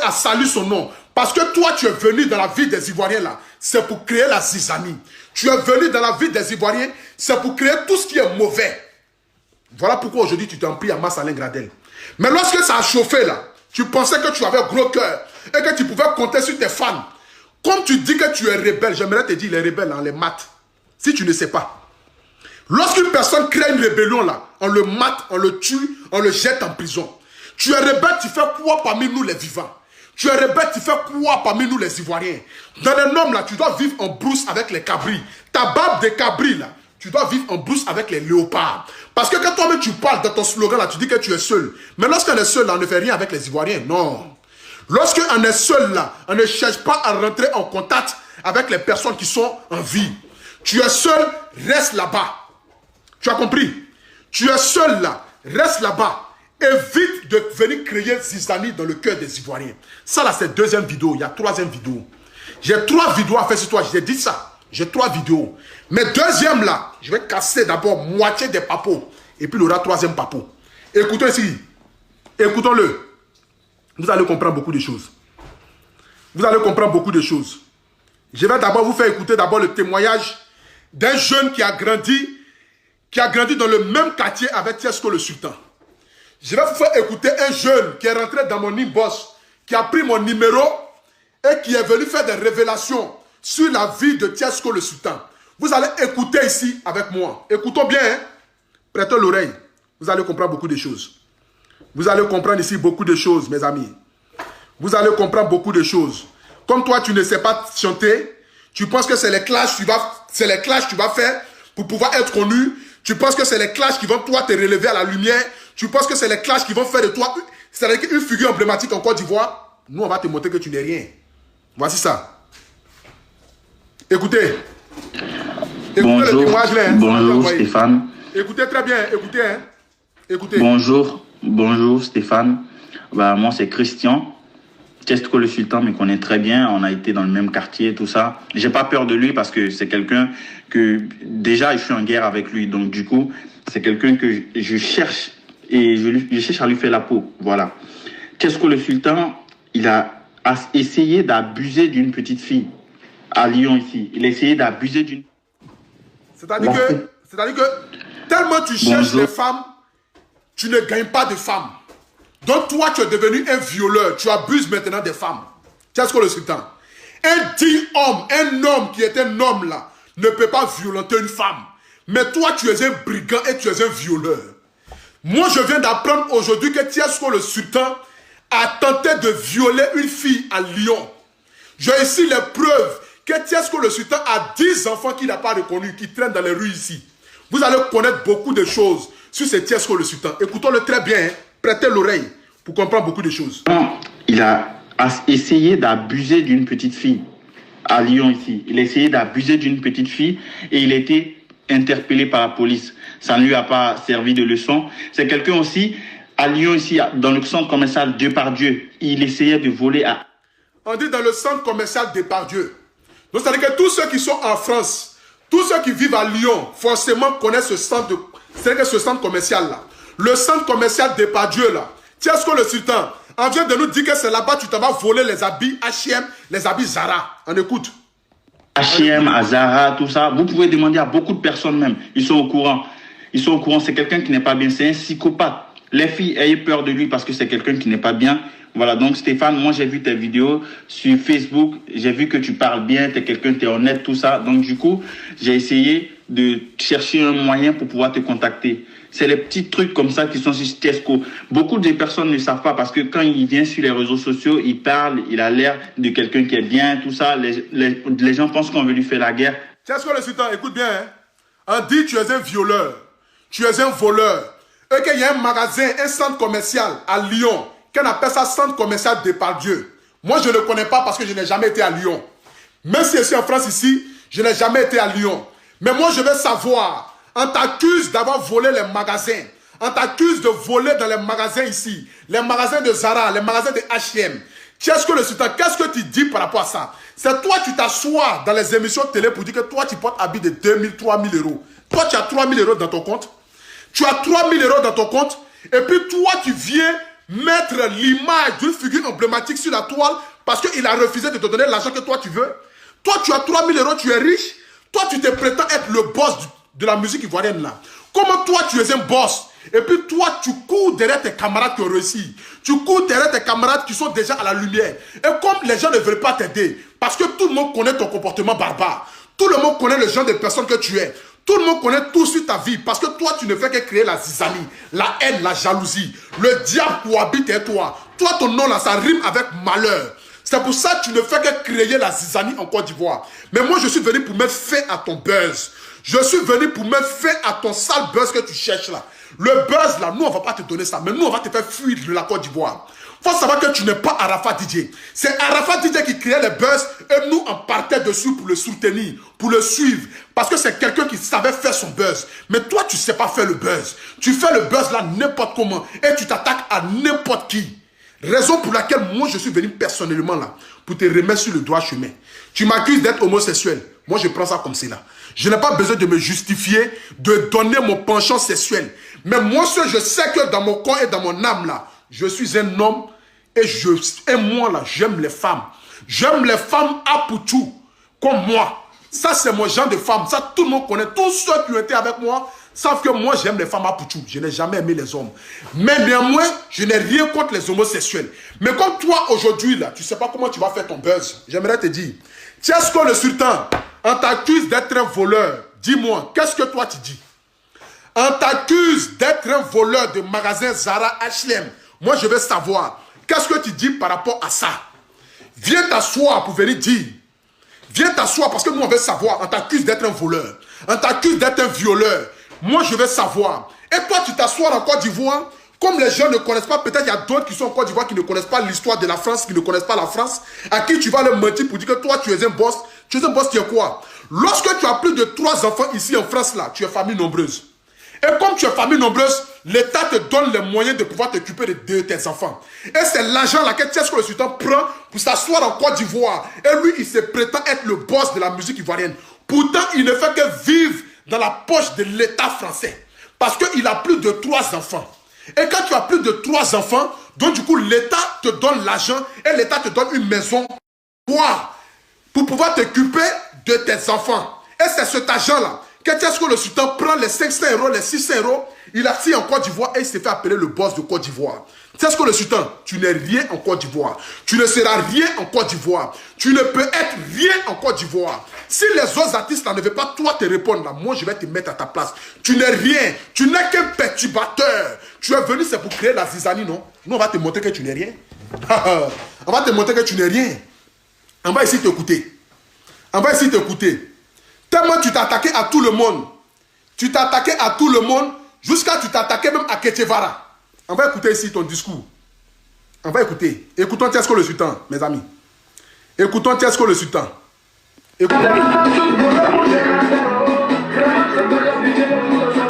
à salir son nom. Parce que toi, tu es venu dans la vie des Ivoiriens là. C'est pour créer la zizanie. Tu es venu dans la vie des Ivoiriens. C'est pour créer tout ce qui est mauvais. Voilà pourquoi aujourd'hui tu t'en pries à Masse Alain Gradel. Mais lorsque ça a chauffé là, tu pensais que tu avais gros cœur et que tu pouvais compter sur tes fans. Comme tu dis que tu es rebelle, j'aimerais te dire les rebelles, on les mate. Si tu ne sais pas. Lorsqu'une personne crée une rébellion là, on le mate, on le tue, on le jette en prison. Tu es rebelle, tu fais quoi parmi nous les vivants? Tu es rebelle, tu fais quoi parmi nous les Ivoiriens? Dans les noms là, tu dois vivre en brousse avec les cabris. Ta barbe de cabri là, tu dois vivre en brousse avec les léopards. Parce que quand toi-même tu parles de ton slogan là, tu dis que tu es seul. Mais lorsqu'on est seul là, on ne fait rien avec les Ivoiriens. Non. Lorsqu'on est seul là, on ne cherche pas à rentrer en contact avec les personnes qui sont en vie. Tu es seul, reste là-bas. Tu as compris? Tu es seul là, reste là-bas. Évite de venir créer zizanie dans le cœur des Ivoiriens. Ça là, c'est deuxième vidéo. Il y a troisième vidéo. J'ai 3 vidéos à faire sur toi. J'ai dit ça. J'ai 3 vidéos. Mais deuxième là, je vais casser d'abord moitié des papos. Et puis il y aura troisième papo. Écoutez ici. Écoutons-le. Vous allez comprendre beaucoup de choses. Vous allez comprendre beaucoup de choses. Je vais d'abord vous faire écouter d'abord le témoignage d'un jeune qui a grandi dans le même quartier avec Tiesco le Sultan. Je vais vous faire écouter un jeune qui est rentré dans mon inbox, qui a pris mon numéro et qui est venu faire des révélations sur la vie de Tiesco le Sultan. Vous allez écouter ici avec moi. Écoutons bien, hein? Prêtez l'oreille. Vous allez comprendre beaucoup de choses. Vous allez comprendre ici beaucoup de choses, mes amis. Vous allez comprendre beaucoup de choses. Comme toi, tu ne sais pas chanter, tu penses que c'est les clashs que tu vas faire pour pouvoir être connu. Tu penses que c'est les clashs qui vont toi te relever à la lumière. Tu penses que c'est les clashs qui vont faire de toi une figure emblématique en Côte d'Ivoire. Nous, on va te montrer que tu n'es rien. Voici ça. Écoutez. Bonjour, le témoignage là, hein, bonjour Stéphane. Écoutez très bien, écoutez. Hein. Écoutez. Bonjour Stéphane. Bah, moi c'est Christian. Tiesco le Sultan me connaît très bien. On a été dans le même quartier, tout ça. J'ai pas peur de lui parce que c'est quelqu'un que déjà je suis en guerre avec lui. Donc du coup, c'est quelqu'un que je cherche et je cherche à lui faire la peau. Voilà. Tiesco le Sultan, il a essayé d'abuser d'une petite fille à Lyon ici. Il a essayé d'abuser d'une... C'est-à-dire que tellement tu cherches les femmes, tu ne gagnes pas de femmes. Donc toi, tu es devenu un violeur. Tu abuses maintenant des femmes. Tiesco le Sultan. Un dit homme, un homme qui est un homme là, ne peut pas violenter une femme. Mais toi, tu es un brigand et tu es un violeur. Moi, je viens d'apprendre aujourd'hui que Tiesco le Sultan a tenté de violer une fille à Lyon. J'ai ici les preuves que Tiesco le Sultan a 10 enfants qu'il n'a pas reconnus, qui traînent dans les rues ici. Vous allez connaître beaucoup de choses sur ce Tiesco le Sultan. Écoutons-le très bien, hein. Prêtez l'oreille pour comprendre beaucoup de choses. Il a essayé d'abuser d'une petite fille à Lyon ici. Il a essayé d'abuser d'une petite fille et il a été interpellé par la police. Ça ne lui a pas servi de leçon. C'est quelqu'un aussi, à Lyon ici, dans le centre commercial Depardieu, il essayait de voler à... On dit dans le centre commercial Depardieu. Donc c'est-à-dire que tous ceux qui sont en France, tous ceux qui vivent à Lyon, forcément connaissent ce centre, ce centre commercial là. Le centre commercial Depardieu là. Tiesco le Sultan, on vient de nous dire que c'est là-bas tu t'en vas voler les habits H&M, les habits Zara. On écoute. H&M, à Zara, tout ça. Vous pouvez demander à beaucoup de personnes même. Ils sont au courant. Ils sont au courant. C'est quelqu'un qui n'est pas bien. C'est un psychopathe. Les filles ayez peur de lui parce que c'est quelqu'un qui n'est pas bien. Voilà, donc Stéphane, moi j'ai vu tes vidéos sur Facebook. J'ai vu que tu parles bien, tu es quelqu'un, tu es honnête, tout ça. Donc du coup, j'ai essayé de chercher un moyen pour pouvoir te contacter. C'est les petits trucs comme ça qui sont sur Tiesco. Beaucoup de personnes ne savent pas parce que quand il vient sur les réseaux sociaux, il parle, il a l'air de quelqu'un qui est bien, tout ça. Les gens pensent qu'on veut lui faire la guerre. Tiesco le Sultan, écoute bien. Hein? On dit tu es un violeur, tu es un voleur. Et qu'il y a un magasin, un centre commercial à Lyon, qu'on appelle ça centre commercial Depardieu. Moi, je ne connais pas parce que je n'ai jamais été à Lyon. Même si je suis en France ici, je n'ai jamais été à Lyon. Mais moi, je veux savoir... On t'accuse d'avoir volé les magasins. On t'accuse de voler dans les magasins ici. Les magasins de Zara, les magasins de H&M. Tiesco le Sultan, qu'est-ce que tu dis par rapport à ça? C'est toi qui t'assois dans les émissions télé pour dire que toi tu portes habit de 2000, 3000 euros. Toi tu as 3000 euros dans ton compte. Tu as 3000 euros dans ton compte. Et puis toi tu viens mettre l'image d'une figure emblématique sur la toile parce qu'il a refusé de te donner l'argent que toi tu veux. Toi, tu as 3 000 €, tu es riche. Toi, tu te prétends être le boss de la musique ivoirienne là. Comment toi, tu es un boss? Et puis toi, tu cours derrière tes camarades qui ont réussi. Tu cours derrière tes camarades qui sont déjà à la lumière. Et comme les gens ne veulent pas t'aider, parce que tout le monde connaît ton comportement barbare. Tout le monde connaît le genre de personne que tu es. Tout le monde connaît tout sur ta vie. Parce que toi, tu ne fais que créer la zizanie, la haine, la jalousie. Le diable cohabite avec toi. Toi, ton nom là, ça rime avec malheur. C'est pour ça que tu ne fais que créer la zizanie en Côte d'Ivoire. Mais moi, je suis venu pour mettre fin à ton buzz. Je suis venu pour mettre fin à ton sale buzz que tu cherches là. Le buzz là, nous, on ne va pas te donner ça. Mais nous, on va te faire fuir de la Côte d'Ivoire. Il faut savoir que tu n'es pas Arafat DJ. C'est Arafat DJ qui créait le buzz et nous, on partait dessus pour le soutenir, pour le suivre. Parce que c'est quelqu'un qui savait faire son buzz. Mais toi, tu ne sais pas faire le buzz. Tu fais le buzz là n'importe comment et tu t'attaques à n'importe qui. Raison pour laquelle moi je suis venu personnellement là pour te remettre sur le droit chemin. Tu m'accuses d'être homosexuel. Moi je prends ça comme c'est là. Je n'ai pas besoin de me justifier, de donner mon penchant sexuel. Mais moi je sais que dans mon corps et dans mon âme là, je suis un homme et moi là j'aime les femmes. J'aime les femmes à Poutou comme moi. Ça c'est mon genre de femme. Ça tout le monde connaît. Tous ceux qui ont été avec moi savent que moi j'aime les femmes à Poutou. Je n'ai jamais aimé les hommes. Mais néanmoins, je n'ai rien contre les homosexuels. Mais comme toi aujourd'hui là, tu ne sais pas comment tu vas faire ton buzz. J'aimerais te dire, Tiesco le Sultan, on t'accuse d'être un voleur. Dis-moi, qu'est-ce que toi tu dis? On t'accuse d'être un voleur de magasin Zara H&M. Moi je veux savoir, qu'est-ce que tu dis par rapport à ça? Viens t'asseoir pour venir dire. Viens t'asseoir parce que nous on veut savoir. On t'accuse d'être un voleur. On t'accuse d'être un violeur. Moi, je vais savoir. Et toi, tu t'assois en Côte d'Ivoire. Comme les gens ne connaissent pas, peut-être il y a d'autres qui sont en Côte d'Ivoire qui ne connaissent pas l'histoire de la France, qui ne connaissent pas la France, à qui tu vas leur mentir pour dire que toi, tu es un boss. Tu es un boss qui est quoi? Lorsque tu as plus de 3 enfants ici en France, là, tu es famille nombreuse. Et comme tu es famille nombreuse, l'État te donne les moyens de pouvoir t'occuper de tes enfants. Et c'est l'argent là que Tiesco le Sultan prend pour s'asseoir en Côte d'Ivoire. Et lui, il se prétend être le boss de la musique ivoirienne. Pourtant, il ne fait que vivre dans la poche de l'État français. Parce qu'il a plus de 3 enfants. Et quand tu as plus de 3 enfants, donc du coup, l'État te donne l'argent et l'État te donne une maison pour pouvoir t'occuper de tes enfants. Et c'est cet argent-là que Tiesco le Sultan prend les 500 €, les 600 €, il a signé en Côte d'Ivoire et il s'est fait appeler le boss de Côte d'Ivoire. Tiesco le Sultan, tu n'es rien en Côte d'Ivoire. Tu ne seras rien en Côte d'Ivoire. Tu ne peux être rien en Côte d'Ivoire. Si les autres artistes là ne veulent pas toi te répondre là, moi je vais te mettre à ta place. Tu n'es rien. Tu n'es qu'un perturbateur. Tu es venu c'est pour créer la zizanie, non? Nous on va te montrer que tu n'es rien. On va te montrer que tu n'es rien. On va essayer de t'écouter. On va essayer de t'écouter. Tellement tu t'es attaqué à tout le monde. Tu t'es attaqué à tout le monde jusqu'à tu t'es attaqué même à Ketchevara. On va écouter ici ton discours. On va écouter. Écoutons Tiesco le Sultan, mes amis. Écoutons Tiesco le Sultan. Écoutons.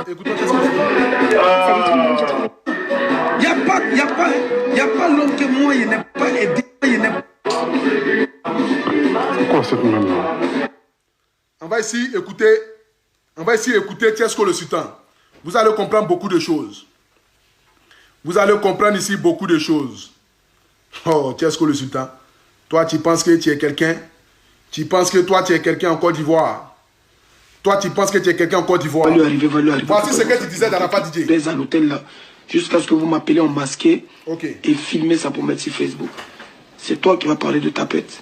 Écoutons Tiesco le Sultan. Il n'y a pas l'homme que moi, il n'est pas aidé. C'est quoi cette même-là? On va ici écouter Tiesco le Sultan. Vous allez comprendre beaucoup de choses. Vous allez comprendre ici beaucoup de choses. Oh, Tiesco le Sultan. Toi, tu penses que tu es quelqu'un? Tu penses que toi, tu es quelqu'un en Côte d'Ivoire? Toi, tu penses que tu es quelqu'un en Côte d'Ivoire? Va lui arriver. Voici ce que tu disais dans la part DJ. À l'hôtel là, jusqu'à ce que vous m'appelez en masqué et filmer ça pour mettre sur Facebook. C'est toi qui vas parler de tapette.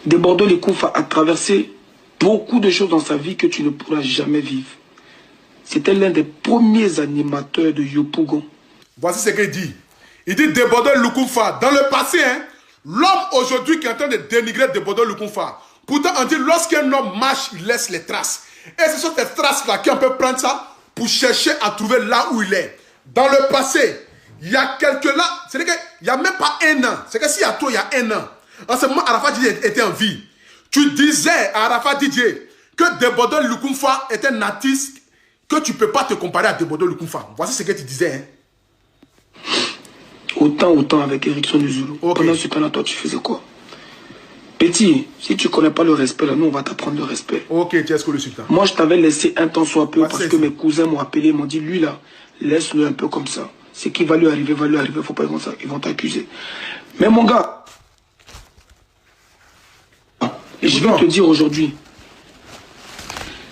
Debordo Lekoufa a traversé beaucoup de choses dans sa vie que tu ne pourras jamais vivre. C'était l'un des premiers animateurs de Yopougon. Voici ce qu'il dit. Il dit Debordo Lekoufa. Dans le passé, hein, l'homme aujourd'hui qui est en train de dénigrer Debordo Lekoufa. Pourtant, on dit lorsqu'un homme marche, il laisse les traces. Et ce sont ces traces-là qu'on peut prendre ça pour chercher à trouver là où il est. Dans le passé, il y a quelques là, c'est-à-dire qu'il n'y a même pas un an. C'est que s'il y a toi, il y a un an. En ce moment, Arafat DJ était en vie. Tu disais à Arafat DJ que Debordo Lekoufa est un artiste que tu ne peux pas te comparer à Debordo Lekoufa. Voici ce que tu disais. Hein. Autant avec Erickson du Zulu. Pendant ce temps-là, toi, tu faisais quoi? Petit, si tu ne connais pas le respect, là, nous, on va t'apprendre le respect. Ok, Tiesco le Sultan. Moi, je t'avais laissé un temps soit peu parce que mes cousins m'ont appelé, m'ont dit, lui, là, laisse-le un peu comme ça. Ce qui va lui arriver, faut pas, ils vont t'accuser. Mais mon gars, et je vais te dire aujourd'hui,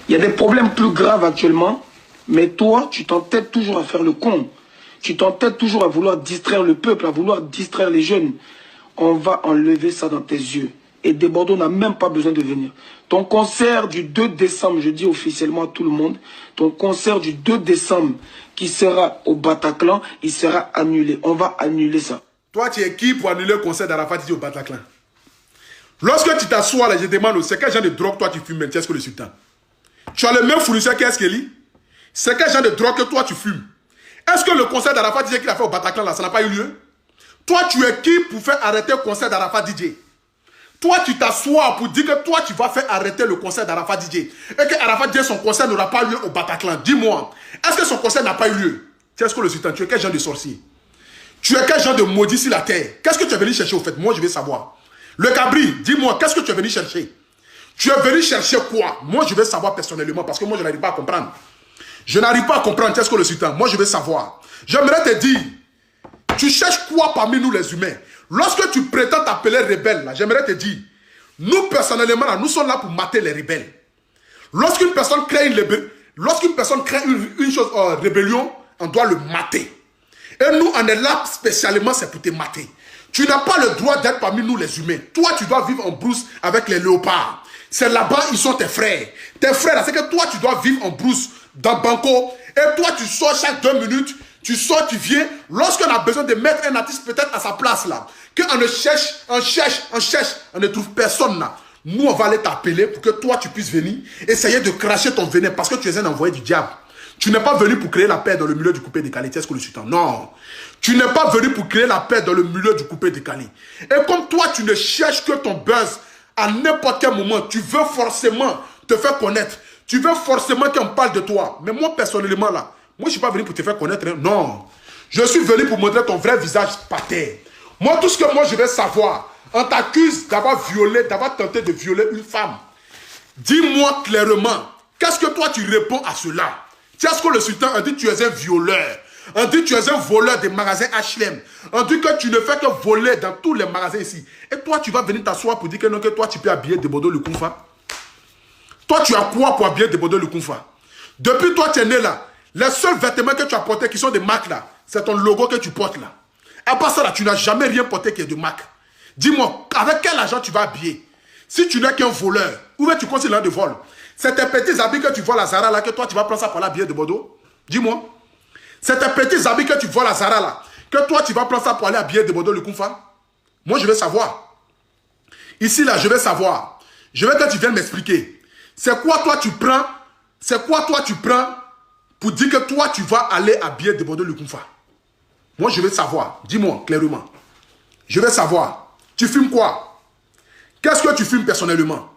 il y a des problèmes plus graves actuellement, mais toi, tu t'entêtes toujours à faire le con. Tu t'entêtes toujours à vouloir distraire le peuple, à vouloir distraire les jeunes. On va enlever ça dans tes yeux. Et Desbordeaux n'a même pas besoin de venir. Ton concert du 2 décembre, je dis officiellement à tout le monde, ton concert du 2 décembre qui sera au Bataclan, il sera annulé. On va annuler ça. Toi, tu es qui pour annuler le concert d'Arafat au Bataclan? Lorsque tu t'assois là, je demande, c'est quel genre de drogue toi tu fumes, est-ce que le sultan? Tu as le même fournisseur qu'Eskeli? C'est quel genre de drogue que toi tu fumes? Est-ce que le concert d'Arafat DJ qu'il a fait au Bataclan là, ça n'a pas eu lieu? Toi, tu es qui pour faire arrêter le concert d'Arafat DJ? Toi, tu t'assois pour dire que toi, tu vas faire arrêter le concert d'Arafat DJ. Et que Arafat DJ, son concert n'aura pas lieu au Bataclan. Dis-moi, est-ce que son concert n'a pas eu lieu? Est-ce que le sultan, tu es quel genre de sorcier? Tu es quel genre de maudit sur la terre? Qu'est-ce que tu es venu chercher au fait? Moi, je vais savoir. Le cabri, dis-moi, qu'est-ce que tu es venu chercher? Tu es venu chercher quoi? Moi, je vais savoir personnellement parce que moi, je n'arrive pas à comprendre. Je n'arrive pas à comprendre, qu'est-ce que le sultan? Moi, je vais savoir. J'aimerais te dire, tu cherches quoi parmi nous les humains? Lorsque tu prétends t'appeler rebelle, là, j'aimerais te dire, nous personnellement, là, nous sommes là pour mater les rebelles. Lorsqu'une personne crée une chose, rébellion, on doit le mater. Et nous, on est là spécialement, c'est pour te mater. Tu n'as pas le droit d'être parmi nous les humains. Toi, tu dois vivre en brousse avec les léopards. C'est là-bas, ils sont tes frères. Tes frères, là, c'est que toi, tu dois vivre en brousse dans Banco. Et toi, tu sors chaque 2 minutes. Tu sors, tu viens. Lorsqu'on a besoin de mettre un artiste peut-être à sa place là, qu'on cherche, on ne trouve personne là. Nous, on va aller t'appeler pour que toi, tu puisses venir, essayer de cracher ton venin parce que tu es un envoyé du diable. Tu n'es pas venu pour créer la paix dans le milieu du coupé décalé. Est-ce que le sultan? Non. Tu n'es pas venu pour créer la paix dans le milieu du coupé décalé. Et comme toi, tu ne cherches que ton buzz à n'importe quel moment, tu veux forcément te faire connaître. Tu veux forcément qu'on parle de toi. Mais moi, personnellement, là, moi, je ne suis pas venu pour te faire connaître. Hein. Non. Je suis venu pour montrer ton vrai visage par terre. Moi, tout ce que moi, je vais savoir, on t'accuse d'avoir violé, d'avoir tenté de violer une femme. Dis-moi clairement, qu'est-ce que toi, tu réponds à cela? Est-ce que le sultan a dit que tu es un violeur? On dit que tu es un voleur des magasins H&M. On dit que tu ne fais que voler dans tous les magasins ici. Et toi, tu vas venir t'asseoir pour dire que non, que toi, tu peux habiller Desbordeaux le Kounfa. Toi, tu as quoi pour habiller Desbordeaux le Kounfa? Depuis toi, tu es né là. Les seuls vêtements que tu as portés qui sont des marques là, c'est ton logo que tu portes là. À part ça là, tu n'as jamais rien porté qui est de marque. Dis-moi, avec quel argent tu vas habiller? Si tu n'es qu'un voleur, où est-ce que tu considères de vol? C'est tes petits habits que tu voles à Zara là, que toi tu vas prendre ça pour l'habiller de Bordeaux? Dis-moi. C'est tes petits habits que tu voles à Zara là, que toi tu vas prendre ça pour aller habiller de Bordeaux le Kounfa? Moi je vais savoir. Ici là, je vais savoir. Je veux que tu viennes m'expliquer. C'est quoi toi tu prends? C'est quoi toi tu prends pour dire que toi tu vas aller habiller de Bordeaux le Kounfa? Moi je veux savoir. Dis-moi clairement. Je vais savoir. Tu fumes quoi? Qu'est-ce que tu fumes personnellement?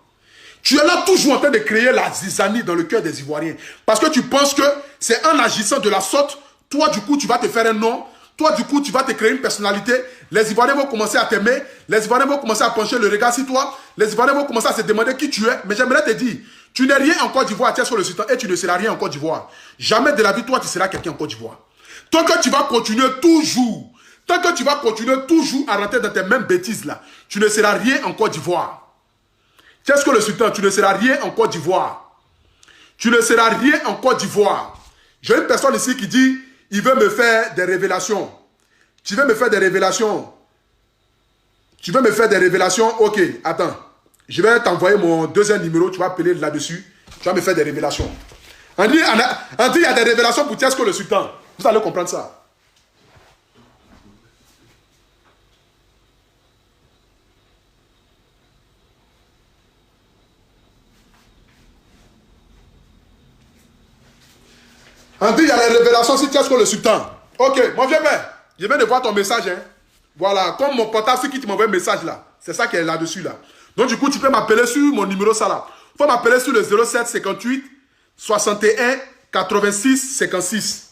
Tu es là toujours en train de créer la zizanie dans le cœur des Ivoiriens. Parce que tu penses que c'est en agissant de la sorte, toi du coup tu vas te faire un nom, toi du coup tu vas te créer une personnalité, les Ivoiriens vont commencer à t'aimer, les Ivoiriens vont commencer à pencher le regard sur toi, les Ivoiriens vont commencer à se demander qui tu es. Mais j'aimerais te dire, tu n'es rien en Côte d'Ivoire, tu es sur le sultan et tu ne seras rien en Côte d'Ivoire. Jamais de la vie, toi tu seras quelqu'un en Côte d'Ivoire. Tant que tu vas continuer toujours, à rentrer dans tes mêmes bêtises là, tu ne seras rien en Côte d'Ivoire. Qu'est-ce que le sultan? Tu ne seras rien en Côte d'Ivoire. Tu ne seras rien en Côte d'Ivoire. J'ai une personne ici qui dit, il veut me faire des révélations. Tu veux me faire des révélations? Tu veux me faire des révélations? Ok, attends. Je vais t'envoyer mon deuxième numéro, tu vas appeler là-dessus. Tu vas me faire des révélations. On dit, il y a des révélations pour Tiesco le sultan. Vous allez comprendre ça. On dit, il y a les révélations si Tiesco le sultan. Ok, mon vieux père, je viens de voir ton message. Hein. Voilà, comme mon portable, c'est qui tu m'envoie un message là. C'est ça qui est là-dessus là. Donc du coup, tu peux m'appeler sur mon numéro ça là. Il faut m'appeler sur le 07 58 61 86 56.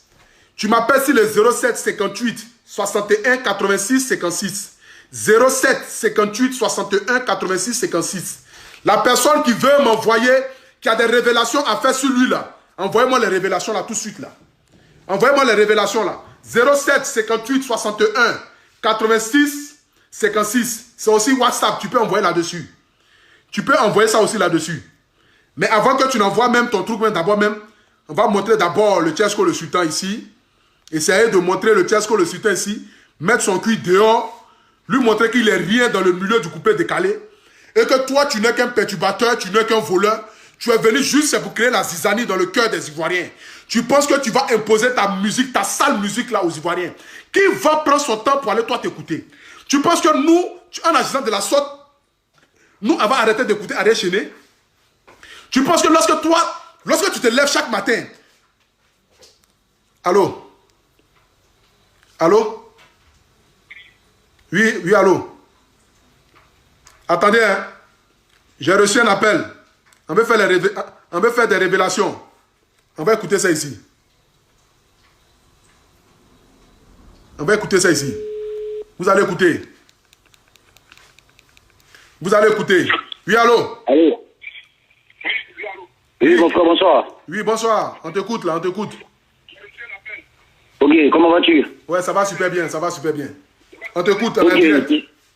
Tu m'appelles sur le 07 58 61 86 56. 07 58 61 86 56. La personne qui veut m'envoyer, qui a des révélations à faire sur lui là, envoyez-moi les révélations là tout de suite là. Envoyez-moi les révélations là. 07 58 61 86 56. C'est aussi WhatsApp, tu peux envoyer là-dessus. Tu peux envoyer ça aussi là-dessus. Mais avant que tu n'envoies même ton truc, d'abord même, on va montrer d'abord le Tchesco le Sultan ici. Essayer de montrer le Tchesco le Sultan ici. Mettre son cul dehors. Lui montrer qu'il est rien dans le milieu du coupé décalé. Et que toi, tu n'es qu'un perturbateur, tu n'es qu'un voleur. Tu es venu juste pour créer la zizanie dans le cœur des Ivoiriens. Tu penses que tu vas imposer ta musique, ta sale musique là aux Ivoiriens. Qui va prendre son temps pour aller toi t'écouter? Tu penses que nous, en agissant de la sorte, nous, on va arrêter d'écouter Ariel Chéné? Tu penses que lorsque tu te lèves chaque matin... Allô? Allô? Oui, allô? Attendez, hein? J'ai reçu un appel. On veut faire des révélations. On va écouter ça ici. On va écouter ça ici. Vous allez écouter. Vous allez écouter. Oui, allô? Allô? Oui, mon frère, bonsoir. Oui, bonsoir. On t'écoute là, on t'écoute. Ok, comment vas-tu? Ouais, ça va super bien, ça va super bien. On t'écoute. Ok,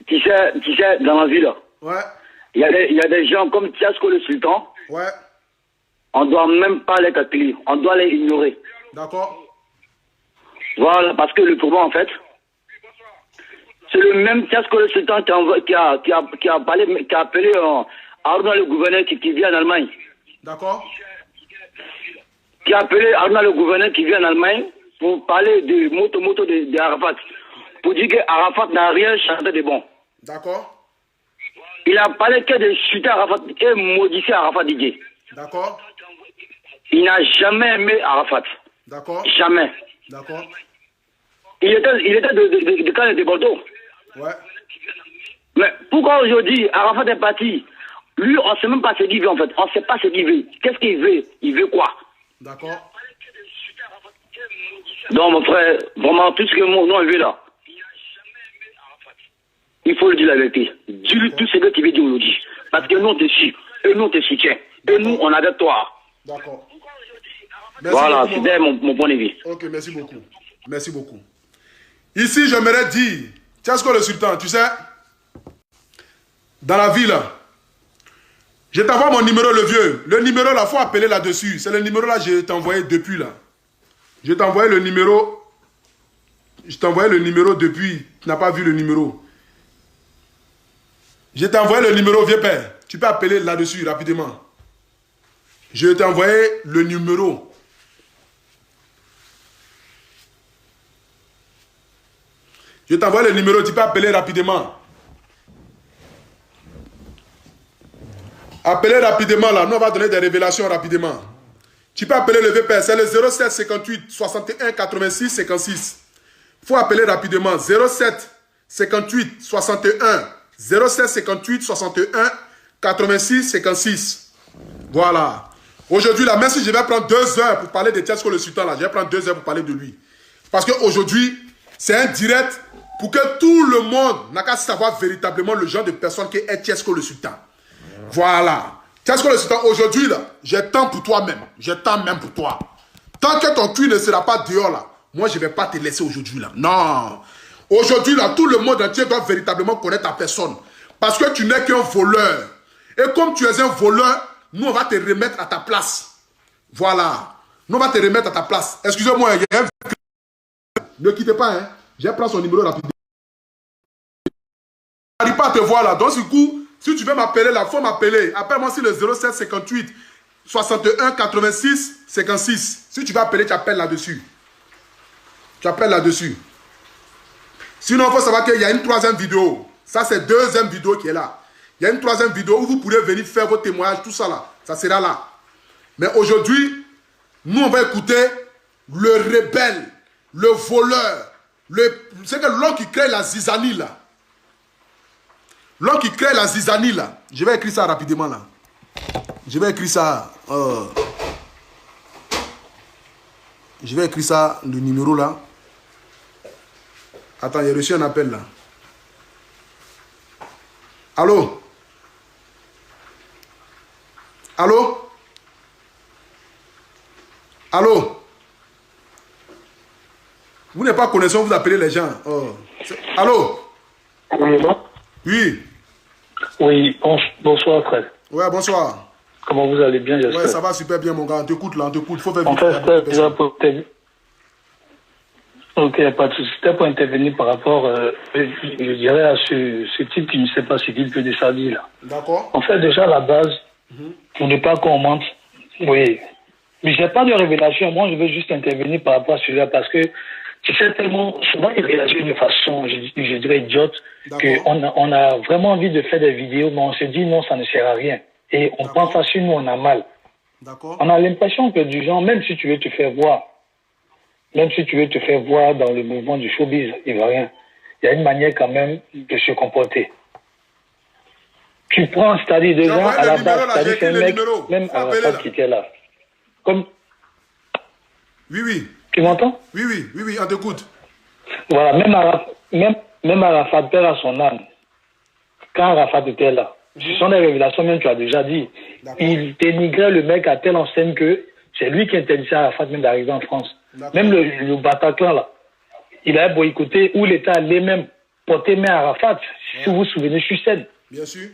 tu sais, dans la ville, ouais. Il y a des gens comme Tchesco le Sultan. Ouais. On ne doit même pas les calculer, on doit les ignorer. D'accord. Voilà, parce que le problème, en fait, c'est le même Tchesco le Sultan qui a appelé Arnaud le gouverneur qui vit en Allemagne. D'accord. Qui a appelé Arnaud le gouverneur qui vit en Allemagne pour parler de moto de Arafat. Pour dire qu'Arafat n'a rien chanté de bon. D'accord. Il a parlé que de chuter Arafat et modifier Arafat Didier. D'accord. Il n'a jamais aimé Arafat. D'accord. Jamais. D'accord. Il était de Cannes de Bordeaux. Ouais. Mais pourquoi aujourd'hui Arafat est parti? Lui, on ne sait même pas ce qu'il veut en fait. On ne sait pas ce qu'il veut. Qu'est-ce qu'il veut? Il veut quoi? D'accord. Donc mon frère, vraiment tout ce que nous on veut là, il faut le dire la vérité. Dis-lui tout ce que tu veux dire aujourd'hui. Parce que nous on te suit. Et nous on te soutient. Et nous on est avec toi. D'accord. Voilà, c'était mon point de vue. Ok, merci beaucoup. Merci beaucoup. Ici, j'aimerais dire, Tchesco le Sultan, tu sais, dans la ville, je t'envoie mon numéro, le vieux. Le numéro, là, il faut appeler là-dessus. C'est le numéro, là, je t'ai envoyé depuis, là. Je t'ai envoyé le numéro. Je t'ai envoyé le numéro depuis. Tu n'as pas vu le numéro. Je t'ai envoyé le numéro, vieux père. Tu peux appeler là-dessus, rapidement. Je t'ai envoyé le numéro. Je t'envoie le numéro, tu peux appeler rapidement. Appelez rapidement là, nous on va donner des révélations rapidement. Tu peux appeler le VPR, c'est le 07 58 61 86 56. Il faut appeler rapidement 07 58 61 07 58 61 86 56. Voilà. Aujourd'hui là, même si je vais prendre 2 heures pour parler de Tchesco le Sultan là, je vais prendre 2 heures pour parler de lui. Parce qu'aujourd'hui, c'est un direct pour que tout le monde n'a qu'à savoir véritablement le genre de personne qui est Tchesco le Sultan. Voilà. Tchesco le Sultan, aujourd'hui, là, j'ai temps pour toi-même. J'ai temps même pour toi. Tant que ton cul ne sera pas dehors, là, moi, je ne vais pas te laisser aujourd'hui, là. Non. Aujourd'hui, là, tout le monde entier doit véritablement connaître ta personne. Parce que tu n'es qu'un voleur. Et comme tu es un voleur, nous, on va te remettre à ta place. Voilà. Nous, on va te remettre à ta place. Excusez-moi, ne quittez pas, hein. Je vais prendre son numéro rapidement. Je n'arrive pas à te voir, là. Donc, du coup... Si tu veux m'appeler là, il faut m'appeler. Appelle-moi sur le 07 58 61 86 56. Si tu veux appeler, tu appelles là-dessus. Tu appelles là-dessus. Sinon, il faut savoir qu'il y a une 3e vidéo. Ça, c'est 2e vidéo qui est là. Il y a une 3e vidéo où vous pourrez venir faire vos témoignages, tout ça là. Ça sera là. Mais aujourd'hui, nous, on va écouter le rebelle, le voleur. C'est que l'homme qui crée la zizanie là. L'homme qui crée la zizanie là, je vais écrire ça rapidement là. Je vais écrire ça. Je vais écrire ça, le numéro là. Attends, j'ai reçu un appel là. Allô? Allô? Allô? Oui. Vous n'êtes pas connaissant, vous appelez les gens. Oh. Allô? Oui. Oui, bonsoir frère. Ouais, bonsoir. Comment vous allez bien, j'espère? Ouais, ça va super bien mon gars, on t'écoute là, on t'écoute. Faut faire en fait, c'était déjà pour ok, pas de souci. C'était pour intervenir par rapport, je dirais, à ce type qui ne sait pas ce qu'il peut de sa vie là. D'accord. En fait, déjà à la base, pour ne pas qu'on mente, oui. Mais j'ai pas de révélation, moi je veux juste intervenir par rapport à celui-là parce que tu sais tellement, souvent il réagit de façon, je dirais idiote, qu'on a vraiment envie de faire des vidéos, mais on se dit non, ça ne sert à rien. Et on pense à sur nous, on a mal. On a l'impression que du genre, même si tu veux te faire voir, dans le mouvement du showbiz ivoirien, il y a une manière quand même de se comporter. Tu prends, c'est-à-dire des gens à la base, c'est-à-dire qu'un mec, même à la base qui était là. Comme... Oui, oui. Tu m'entends? Oui, on t'écoute. Voilà, même Arafat perd à son âme. Quand Arafat était là, ce sont des révélations, même tu as déjà dit. Il dénigrait le mec à telle enseigne que c'est lui qui interdisait à Arafat même d'arriver en France. Même le Bataclan, là, il a boycotté, où l'État allait même porter main à Arafat, si vous vous souvenez, sur scène. Bien sûr.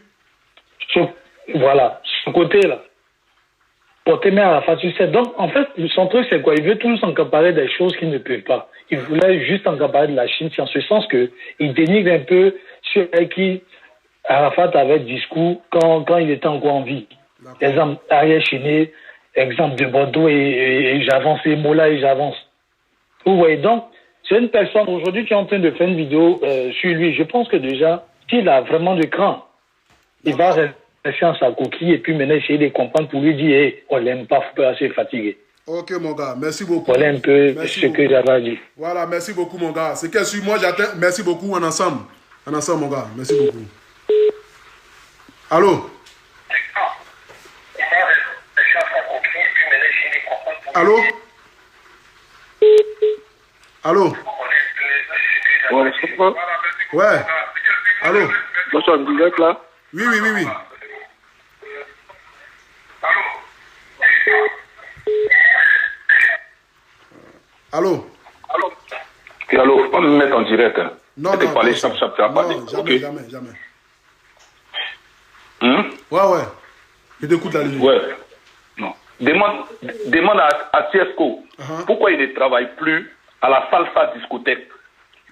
Voilà, ce côté-là. Porter main à Arafat sur scène. Donc, en fait, son truc, c'est quoi? Il veut toujours s'encaparer des choses qu'il ne peut pas. Il voulait juste s'encaparer de la Chine, en ce sens qu'il dénigre un peu ceux avec qui Arafat avait discours quand il était encore en vie. Exemple, Ariel Chiné, exemple de Bordeaux et j'avance, et Mola et j'avance. Vous voyez, donc, c'est une personne, aujourd'hui, qui est en train de faire une vidéo sur lui. Je pense que déjà, s'il a vraiment de cran, il va rester en sa coquille et puis maintenant essayer de comprendre pour lui dire, hey, on l'aime pas, faut pas assez fatigué. Ok, mon gars, merci beaucoup. Voilà un peu ce que j'avais dit. Voilà, merci beaucoup, mon gars. C'est que sur moi, j'attends. Merci beaucoup, en ensemble. En ensemble, mon gars. Merci beaucoup. Allô? Allô? Allô? Ouais. Allô? Bonsoir, vous êtes là? Oui. Allô? Allô, on me met en direct. Hein. Non, parler jamais. Ouais. Je t'écoute la ligne. Ouais. Non. Demande à Tiesco pourquoi il ne travaille plus à la salsa discothèque.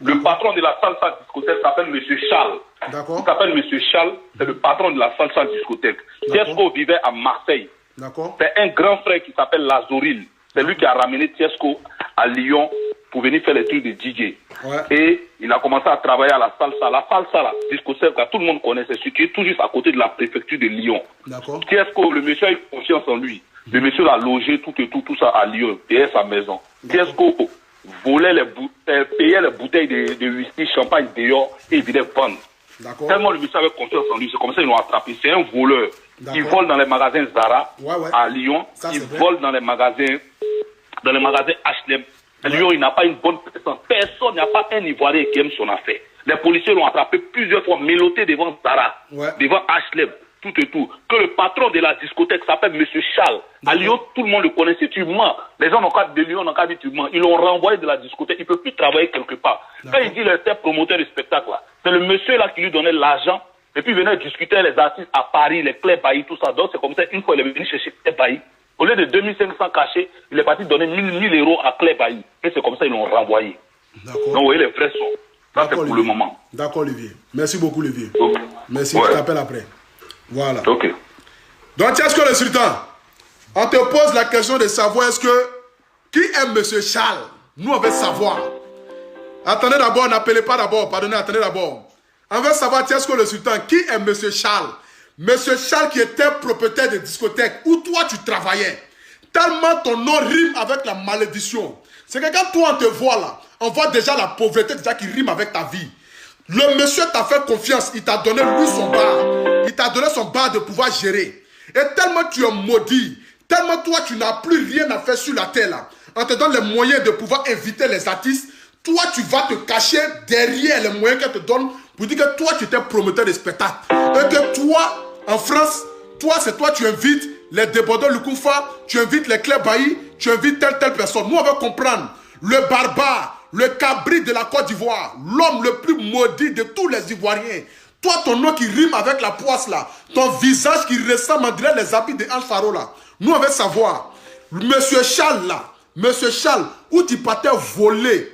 Le patron de la salsa discothèque s'appelle M. Charles. D'accord. Il s'appelle M. Charles, c'est le patron de la salsa discothèque. Tiesco vivait à Marseille. D'accord. C'est un grand frère qui s'appelle Lazoril. C'est lui qui a ramené Tiesco à Lyon pour venir faire les trucs de DJ. Ouais. Et il a commencé à travailler à la salsa. La salsa, la discothèque, tout le monde connaît, c'est situé tout juste à côté de la préfecture de Lyon. D'accord. Tiesco, le monsieur a eu confiance en lui. Le monsieur l'a logé tout ça à Lyon, payait sa maison. Tiesco volait payait les bouteilles de whisky, champagne dehors et il venait vendre. Tellement le monsieur avait confiance en lui, c'est comme ça qu'ils l'ont attrapé. C'est un voleur. Il vole dans les magasins Zara à Lyon. Il vole dans les magasins H&M. À Lyon, il n'a pas une bonne personne. Personne, il n'y a pas un Ivoirien qui aime son affaire. Les policiers l'ont attrapé plusieurs fois, mélotté devant Zara, devant H&M. Tout. Que le patron de la discothèque s'appelle M. Charles. À Lyon, tout le monde le connaît. Si tu mens, les gens n'ont qu'à de Lyon, n'ont qu'à dire tu mens. Ils l'ont renvoyé de la discothèque. Il ne peut plus travailler quelque part. Quand il dit qu'il était promoteur de spectacle, c'est le monsieur là qui lui donnait l'argent. Et puis il venait discuter avec les artistes à Paris, les Claire Bailly, tout ça. Donc c'est comme ça, une fois il est venu chercher Claire Bailly. Au lieu de 2500 cachés, il est parti donner 1000 euros à Claire Bailly. Et c'est comme ça ils l'ont renvoyé. Donc vous voyez les vrais sons. Ça c'est pour le moment. D'accord Olivier. Merci beaucoup Olivier. Okay. Merci, je t'appelle après. Voilà. Ok. Donc, est-ce que le sultan, on te pose la question de savoir est-ce que qui est M. Charles? Nous, on veut savoir. Attendez d'abord, n'appelez pas d'abord, pardonnez, attendez d'abord. On veut savoir, est-ce que le sultan, qui est M. Charles? M. Charles qui était propriétaire de discothèque où toi tu travaillais. Tellement ton nom rime avec la malédiction. C'est que quand toi on te voit là, on voit déjà la pauvreté déjà qui rime avec ta vie. Le monsieur t'a fait confiance, il t'a donné lui son bar. Il t'a donné son bar de pouvoir gérer. Et tellement tu es maudit, tellement toi tu n'as plus rien à faire sur la terre là. On te donne les moyens de pouvoir inviter les artistes. Toi tu vas te cacher derrière les moyens qu'elle te donne pour dire que toi tu étais promoteur de spectacle. Et que toi, en France, c'est toi tu invites les débordeurs Lukoufa, tu invites les Claire Bailly, tu invites telle personne. Nous on veut comprendre le barbare, le cabri de la Côte d'Ivoire, l'homme le plus maudit de tous les Ivoiriens. Toi, ton nom qui rime avec la poisse là, ton visage qui ressemble, on dirait les habits de Ange Faro là. Nous, on veut savoir, Monsieur Charles là, Monsieur Charles, où tu partais voler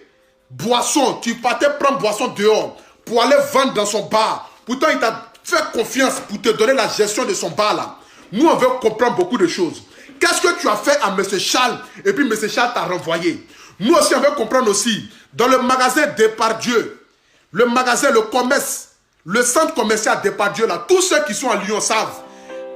boisson, tu partais prendre boisson dehors pour aller vendre dans son bar. Pourtant, il t'a fait confiance pour te donner la gestion de son bar là. Nous, on veut comprendre beaucoup de choses. Qu'est-ce que tu as fait à M. Charles et puis M. Charles t'a renvoyé? Nous aussi, on veut comprendre aussi. Dans le magasin Depardieu, le magasin, le commerce, le centre commercial Depardieu là, tous ceux qui sont à Lyon savent.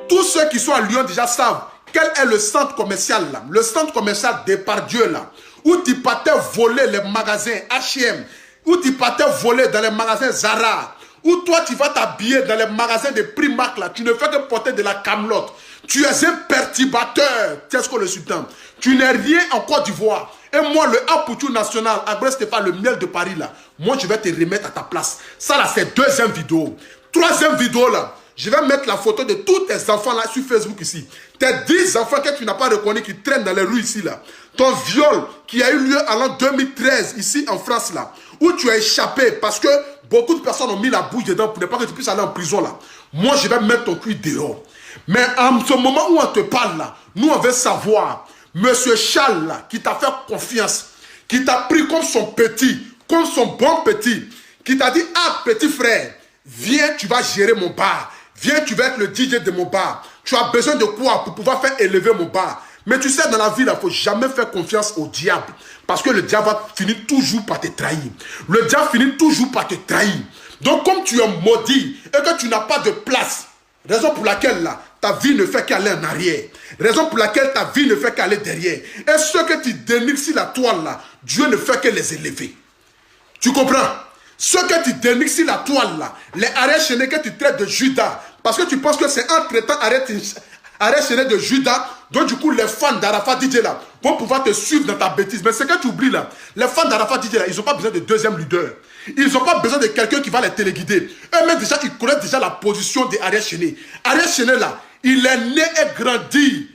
Tous ceux qui sont à Lyon déjà savent quel est le centre commercial là. Le centre commercial Depardieu là, où tu partais voler les magasins H&M, où tu partais voler dans les magasins Zara, où toi tu vas t'habiller dans les magasins de Primark là, tu ne fais que porter de la camelote. Tu es un perturbateur, Tiesco le Sultan. Tu n'es rien en Côte d'Ivoire. Et moi, le Apoutou national, Agrès Stéphane, le miel de Paris là, moi je vais te remettre à ta place. Ça là, c'est deuxième vidéo. Troisième vidéo là, je vais mettre la photo de tous tes enfants là sur Facebook ici. Tes 10 enfants que tu n'as pas reconnus qui traînent dans les rues ici là. Ton viol qui a eu lieu en l'an 2013 ici en France là, où tu as échappé parce que beaucoup de personnes ont mis la bouche dedans pour ne pas que tu puisses aller en prison là. Moi je vais mettre ton cul dehors. Mais en ce moment où on te parle là, nous on veut savoir, Monsieur Charles là, qui t'a fait confiance, qui t'a pris comme son petit, comme son bon petit, qui t'a dit, ah petit frère, viens tu vas gérer mon bar, viens tu vas être le DJ de mon bar, tu as besoin de quoi pour pouvoir faire élever mon bar. Mais tu sais dans la vie il ne faut jamais faire confiance au diable, parce que le diable va finir toujours par te trahir. Le diable finit toujours par te trahir. Donc comme tu es maudit et que tu n'as pas de place, raison pour laquelle là, ta vie ne fait qu'aller en arrière. Raison pour laquelle ta vie ne fait qu'aller derrière. Et ceux que tu dénigres sur la toile là, Dieu ne fait que les élever. Tu comprends? Ceux que tu dénigres sur la toile là, les arrêts chaînés que tu traites de Judas, parce que tu penses que c'est en traitant arrêt chaîné de Judas, donc du coup les fans d'Arafat DJ là vont pouvoir te suivre dans ta bêtise. Mais ce que tu oublies là, les fans d'Arafat DJ là, ils n'ont pas besoin de deuxième leader. Ils n'ont pas besoin de quelqu'un qui va les téléguider. Eux-mêmes déjà, ils connaissent déjà la position des Ariel Chené. Ariel Chené là, il est né et grandi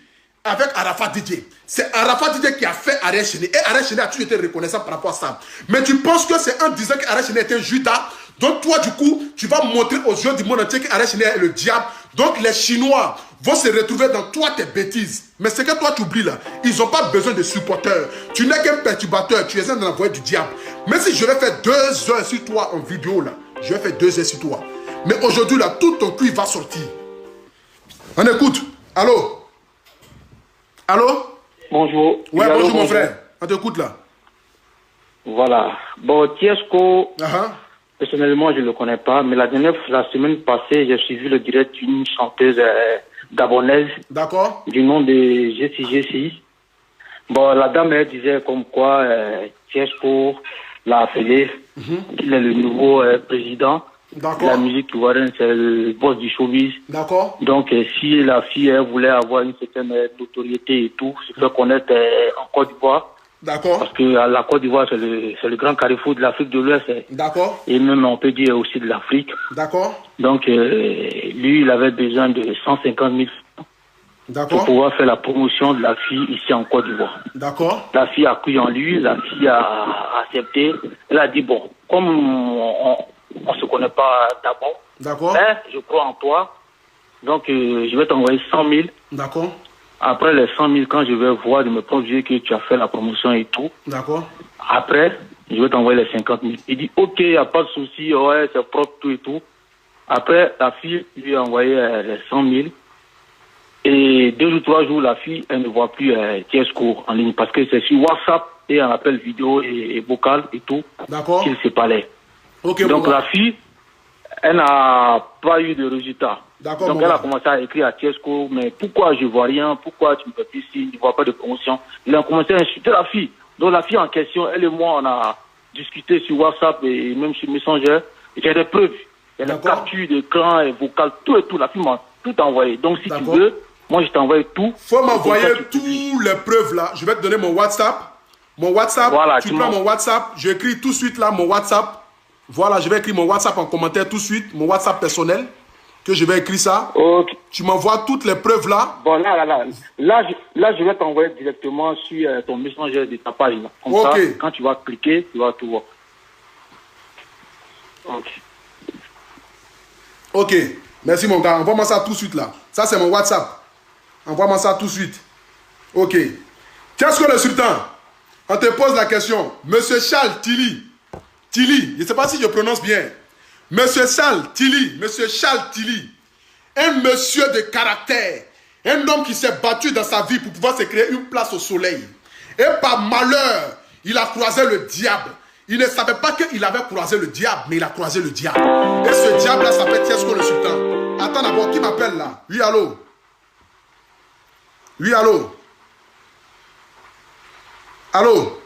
avec Arafat DJ. C'est Arafat DJ qui a fait Ariel Chené. Et Ariel Chené a toujours été reconnaissant par rapport à ça. Mais tu penses que c'est en disant qu'Ariel Chené était Judas. Donc toi du coup, tu vas montrer aux yeux du monde entier qu'Ariel Chené est le diable. Donc les Chinois vont se retrouver dans toi tes bêtises. Mais ce que toi tu oublies là, ils n'ont pas besoin de supporters. Tu n'es qu'un perturbateur, tu es un envoyé du diable. Mais si je vais faire 2 heures sur toi en vidéo là, je vais faire 2 heures sur toi. Mais aujourd'hui là, tout ton cul va sortir. On écoute. Allô? Allô? Bonjour. Ouais, bonjour mon frère. On t'écoute là. Voilà. Bon, Tiesco, personnellement, je ne le connais pas, mais la semaine passée, j'ai suivi le direct d'une chanteuse gabonaise. D'accord. Du nom de Jessie. Bon, la dame, elle disait comme quoi Tiesco l'a appelé, qu'il est le nouveau président. D'accord. La musique ivoirienne, c'est le boss du showbiz. D'accord. Donc, si la fille elle voulait avoir une certaine notoriété et tout, se faire connaître en Côte d'Ivoire. D'accord. Parce que la Côte d'Ivoire, c'est le grand carrefour de l'Afrique de l'Ouest. D'accord. Et même, on peut dire aussi de l'Afrique. D'accord. Donc, lui, il avait besoin de 150 000 francs. D'accord. Pour pouvoir faire la promotion de la fille ici en Côte d'Ivoire. D'accord. La fille a cru en lui, la fille a accepté. Elle a dit, bon, comme on se connaît pas d'abord. D'accord. Mais je crois en toi. Donc, je vais t'envoyer 100 000. D'accord. Après les 100 000, quand je vais voir de mes propres yeux que tu as fait la promotion et tout. D'accord. Après, je vais t'envoyer les 50 000. Il dit, ok, il n'y a pas de souci, ouais, c'est propre, tout et tout. Après, la fille lui a envoyé les 100 000. Et 2 ou 3 jours, la fille, elle ne voit plus Tiesco en ligne. Parce que c'est sur WhatsApp et un appel vidéo et vocal et tout. D'accord. Qu'il se parlait. Okay, donc la fille, elle n'a pas eu de résultat. D'accord. Donc elle a commencé à écrire à Tiesco, mais pourquoi je vois rien, pourquoi tu ne fais plus signe, je ne vois pas de promotion. Il a commencé à insulter la fille. Donc la fille en question, elle et moi, on a discuté sur WhatsApp et même sur Messenger. J'ai des preuves. Il y a des captures d'écran et vocal, tout et tout. La fille m'a tout envoyé. Donc si tu veux, moi je t'envoie tout. Faut m'envoyer toutes les preuves là. Je vais te donner mon WhatsApp. Mon WhatsApp, voilà, tu prends mon WhatsApp, j'écris tout de suite là mon WhatsApp. Voilà, je vais écrire mon WhatsApp en commentaire tout de suite, mon WhatsApp personnel. que je vais écrire ça. Ok. Tu m'envoies toutes les preuves là. Bon, là, je vais t'envoyer directement sur ton messenger de ta page. Là. Comme ça, quand tu vas cliquer, tu vas tout voir. Ok. Ok. Merci mon gars. Envoie-moi ça tout de suite là. Ça c'est mon WhatsApp. Envoie-moi ça tout de suite. Ok. Qu'est-ce que le sultan? On te pose la question. Monsieur Charles Tilly. Tilly, je ne sais pas si je prononce bien. Monsieur Charles Tilly. Un monsieur de caractère. Un homme qui s'est battu dans sa vie pour pouvoir se créer une place au soleil. Et par malheur, il a croisé le diable. Il ne savait pas qu'il avait croisé le diable, mais il a croisé le diable. Et ce diable-là s'appelle Tiesco le sultan. Attends d'abord, qui m'appelle là? Oui, allô? Oui, allô? Allô?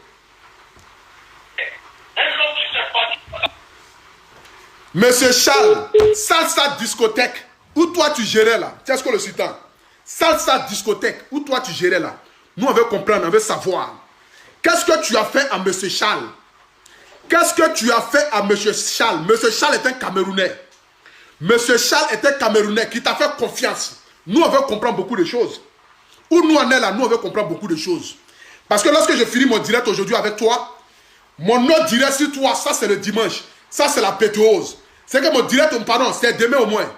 Monsieur Charles, salsa discothèque, où toi tu gérais là? Tiesco le sultan. Salsa discothèque, où toi tu gérais là? Nous on veut comprendre, on veut savoir. Qu'est-ce que tu as fait à monsieur Charles? Qu'est-ce que tu as fait à monsieur Charles? Monsieur Charles est un Camerounais. Monsieur Charles est un Camerounais qui t'a fait confiance. Nous, on veut comprendre beaucoup de choses. Où nous en est là, nous, on veut comprendre beaucoup de choses. Parce que lorsque je finis mon direct aujourd'hui avec toi, mon autre direct sur toi, ça c'est le dimanche. Ça c'est la pétéose. C'est que mon direct, pardon, c'est demain au moins.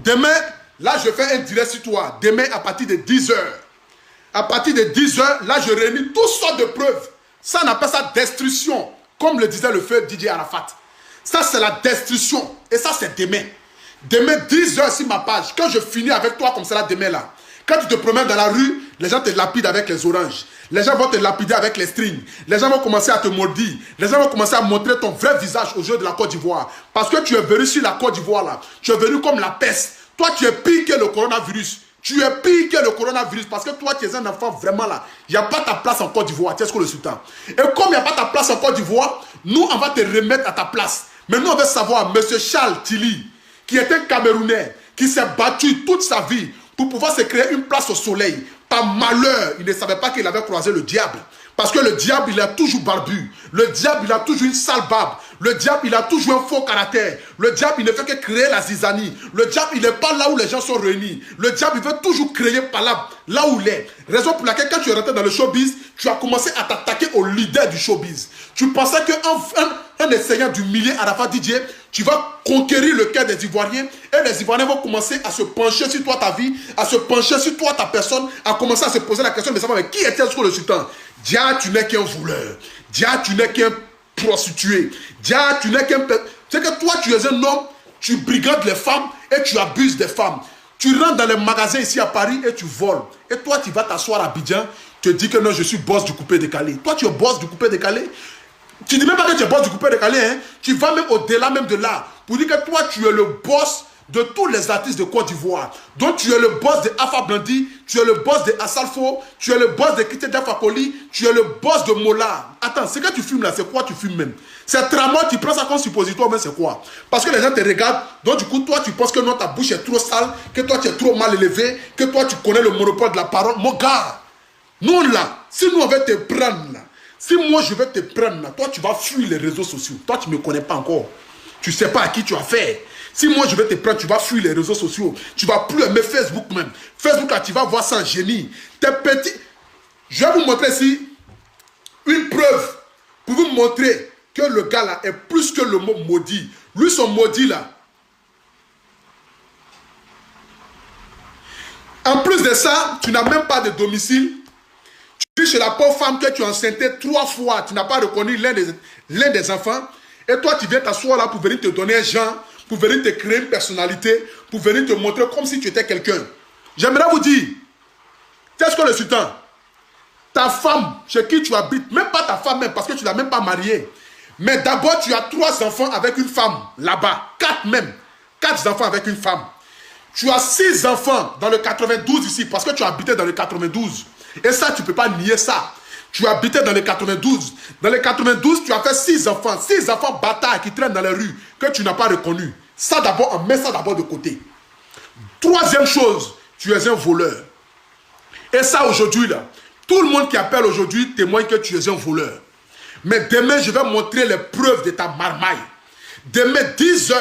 Demain, là, je fais un direct sur toi. Demain, à partir de 10h. À partir de 10h, là, je réunis toutes sortes de preuves. Ça, on appelle ça destruction. Comme le disait le feu DJ Arafat. Ça, c'est la destruction. Et ça, c'est demain. Demain, 10h sur ma page. Quand je finis avec toi comme ça, là, demain, là. Quand tu te promènes dans la rue, les gens te lapident avec les oranges. Les gens vont te lapider avec les strings. Les gens vont commencer à te maudire. Les gens vont commencer à montrer ton vrai visage aux yeux de la Côte d'Ivoire. Parce que tu es venu sur la Côte d'Ivoire, là. Tu es venu comme la peste. Toi, tu es pire que le coronavirus. Tu es pire que le coronavirus parce que toi, tu es un enfant vraiment là. Il n'y a pas ta place en Côte d'Ivoire. Tu es ce que le sultan. Et comme il n'y a pas ta place en Côte d'Ivoire, nous, on va te remettre à ta place. Mais nous, on veut savoir, monsieur Charles Tilly, qui est un Camerounais, qui s'est battu toute sa vie pour pouvoir se créer une place au soleil. Par malheur, il ne savait pas qu'il avait croisé le diable. Parce que le diable, il a toujours barbu. Le diable, il a toujours une sale barbe. Le diable, il a toujours un faux caractère. Le diable, il ne fait que créer la zizanie. Le diable, il n'est pas là où les gens sont réunis. Le diable, il veut toujours créer par là où il est. Raison pour laquelle, quand tu es rentré dans le showbiz, tu as commencé à t'attaquer au leader du showbiz. Tu pensais qu'en essayant d'humilier Arafat DJ, tu vas conquérir le cœur des Ivoiriens et les Ivoiriens vont commencer à se pencher sur toi, ta vie, à se pencher sur toi, ta personne, à commencer à se poser la question de savoir mais qui était le sultan? Dia, tu n'es qu'un voleur. Dia, tu n'es qu'un prostitué. Dia, tu n'es qu'un... C'est que toi, tu es un homme, tu brigades les femmes et tu abuses des femmes. Tu rentres dans les magasins ici à Paris et tu voles. Et toi, tu vas t'asseoir à Abidjan, tu te dis que non, je suis boss du coupé décalé. Toi, tu es boss du coupé décalé. Tu dis même pas que tu es boss du coupé décalé, hein. Tu vas même au-delà même de là. Pour dire que toi, tu es le boss de tous les artistes de Côte d'Ivoire. Donc tu es le boss de Alpha Blondy, tu es le boss de Assalfo, tu es le boss de Kité Dafakoli, tu es le boss de Mola. Attends, ce que tu fumes là, c'est quoi tu fumes même? C'est tramor, tu prends ça comme suppositoire, mais c'est quoi? Parce que les gens te regardent, donc du coup, toi, tu penses que non, ta bouche est trop sale, que toi, tu es trop mal élevé, que toi, tu connais le monopole de la parole. Mon gars, nous là, si nous on veut te prendre là, si moi je vais te prendre là, toi, tu vas fuir les réseaux sociaux. Toi, tu ne me connais pas encore. Tu ne sais pas à qui tu as fait. Si moi je vais te prendre, tu vas fuir les réseaux sociaux. Tu vas plus aimer Facebook même. Facebook là, tu vas voir ça en génie. Tes petits... Je vais vous montrer ici une preuve pour vous montrer que le gars là est plus que le mot maudit. Lui, son maudit là. En plus de ça, tu n'as même pas de domicile. Tu dis chez la pauvre femme que tu as enceinté 3 fois. Tu n'as pas reconnu l'un des enfants. Et toi, tu viens t'asseoir là pour venir te donner un genre, pour venir te créer une personnalité, pour venir te montrer comme si tu étais quelqu'un. J'aimerais vous dire, qu'est-ce que le sultan? Ta femme, chez qui tu habites, même pas ta femme même, parce que tu ne l'as même pas mariée. Mais d'abord, tu as 3 enfants avec une femme, là-bas. 4 même. 4 enfants avec une femme. Tu as 6 enfants dans le 92 ici, parce que tu habitais dans le 92. Et ça, tu ne peux pas nier ça. Tu habitais dans le 92. Dans le 92, tu as fait 6 enfants. 6 enfants bâtards qui traînent dans les rues, que tu n'as pas reconnus. Ça d'abord, on met ça d'abord de côté. 3e chose, tu es un voleur. Et ça aujourd'hui là, tout le monde qui appelle aujourd'hui témoigne que tu es un voleur. Mais demain, je vais montrer les preuves de ta marmaille. Demain, 10h,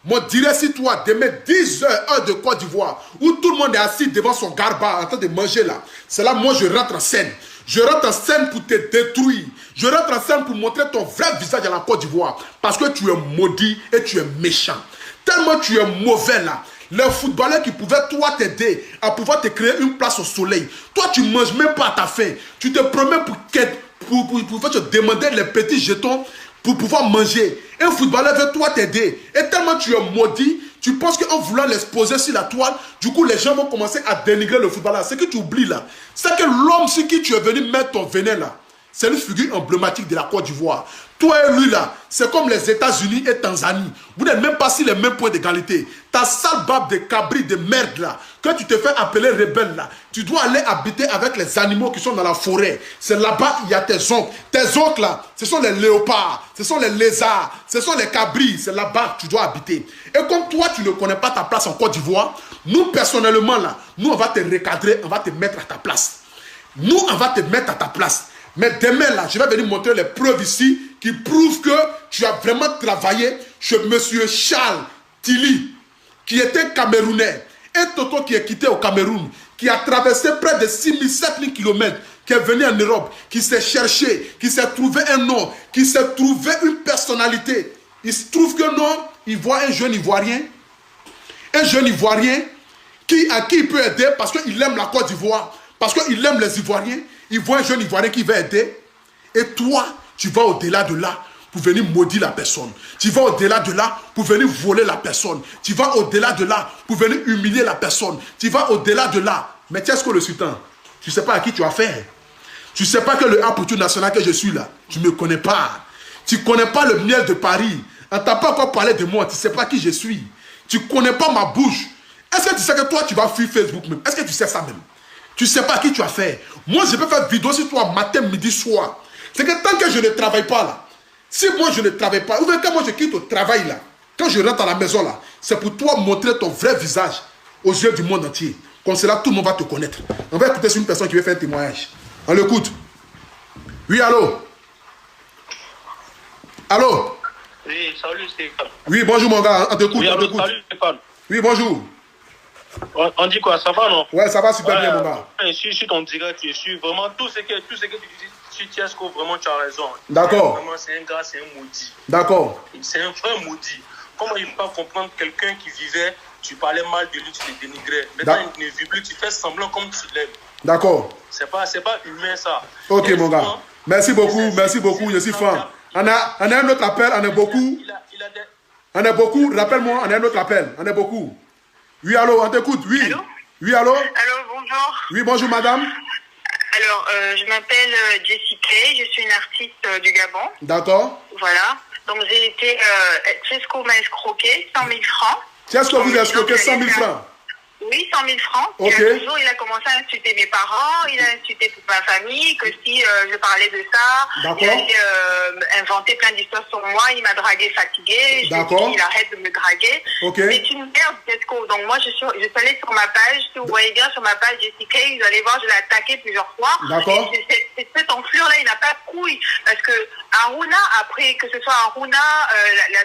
Mon direct si toi, demain 10h, heure de Côte d'Ivoire, où tout le monde est assis devant son garba en train de manger là, c'est là moi je rentre en scène. Je rentre en scène pour te détruire. Je rentre en scène pour montrer ton vrai visage à la Côte d'Ivoire. Parce que tu es maudit et tu es méchant. Tellement tu es mauvais là. Les footballeurs qui pouvaient toi t'aider à pouvoir te créer une place au soleil. Toi tu ne manges même pas à ta faim. Tu te promets pour te demander les petits jetons pour pouvoir manger. Un footballeur veut toi t'aider. Et tellement tu es maudit, tu penses qu'en voulant l'exposer sur la toile, du coup les gens vont commencer à dénigrer le footballeur. Ce que tu oublies là, c'est que l'homme sur qui tu es venu mettre ton venin là, c'est une figure emblématique de la Côte d'Ivoire. Toi et lui là, c'est comme les États-Unis et Tanzanie. Vous n'êtes même pas sur les mêmes points d'égalité. Ta sale barbe de cabri de merde là, quand tu te fais appeler rebelle là, tu dois aller habiter avec les animaux qui sont dans la forêt. C'est là-bas il y a tes oncles. Tes oncles là, ce sont les léopards, ce sont les lézards, ce sont les cabris. C'est là-bas que tu dois habiter. Et comme toi tu ne connais pas ta place en Côte d'Ivoire, nous personnellement là, nous on va te recadrer, on va te mettre à ta place. Nous on va te mettre à ta place. Mais demain là, je vais venir montrer les preuves ici qui prouvent que tu as vraiment travaillé chez monsieur Charles Tilly, qui était Camerounais. Un Toto qui est quitté au Cameroun, qui a traversé près de 6 000 km, qui est venu en Europe, qui s'est cherché, qui s'est trouvé un nom, qui s'est trouvé une personnalité. Il se trouve que non, il voit un jeune Ivoirien à qui il peut aider parce qu'il aime la Côte d'Ivoire, parce qu'il aime les Ivoiriens. Il voit un jeune Ivoirien qui va aider. Et toi, tu vas au-delà de là pour venir maudire la personne. Tu vas au-delà de là pour venir voler la personne. Tu vas au-delà de là pour venir humilier la personne. Tu vas au-delà de là. Mais tiens, ce que le sultan, tu ne sais pas à qui tu as affaire. Tu ne sais pas que le Apoutou national que je suis là, tu ne me connais pas. Tu ne connais pas le miel de Paris. On ne t'a pas encore parlé de moi. Tu ne sais pas qui je suis. Tu ne connais pas ma bouche. Est-ce que tu sais que toi, tu vas fuir Facebook même? Est-ce que tu sais ça même? Tu ne sais pas à qui tu as fait. Moi, je peux faire vidéo sur toi matin, midi, soir. C'est que tant que je ne travaille pas là, si moi je ne travaille pas, ou bien quand moi je quitte au travail là, quand je rentre à la maison là, c'est pour toi montrer ton vrai visage aux yeux du monde entier. Comme cela, tout le monde va te connaître. On va écouter sur une personne qui veut faire un témoignage. On l'écoute. Oui, allô? Allô? Oui, salut Stéphane. Oui, bonjour mon gars, on t'écoute. Oui, salut Stéphane. Oui, bonjour. On dit quoi, ça va non? Ouais, ça va super bien mon gars. Je suis sur ton direct, je suis vraiment tout ce que tu dis sur Tiesco, vraiment tu as raison. D'accord. Vraiment c'est un gars, c'est un maudit. D'accord. C'est un vrai maudit. Comment il peut pas comprendre quelqu'un qui vivait, tu parlais mal de lui, tu le dénigrais. Maintenant il ne vit plus, tu fais semblant comme tu l'aimes. D'accord. C'est pas humain ça. Ok mon gars. Merci beaucoup, je suis fan. On a un autre appel, on est beaucoup. On est beaucoup, rappelle-moi, on a un autre appel, on est beaucoup. Oui, allô, on t'écoute, oui. Allô? Oui, allô? Allô, bonjour. Oui, bonjour, madame. Alors, je m'appelle Jessie Kay, je suis une artiste du Gabon. D'accord. Voilà. Donc, j'ai été... Tiesco m'a escroqué 100 000 francs. Tiesco vous a escroqué 100 000 francs? Oui, 100 000 francs. Ok. Il a commencé à insulter mes parents, il a insulté toute ma famille, que si je parlais de ça, il allait inventer plein d'histoires sur moi, il m'a dragué fatigué, je lui ai dit qu'il arrête de me draguer. C'est une merde, Tiesco. Donc moi, je suis allée sur ma page, si vous voyez bien sur ma page Jessica, vous allez voir, je l'ai attaqué plusieurs fois. D'accord. Et cet enflure-là, il n'a pas de couilles, parce que Aruna, après, que ce soit Aruna,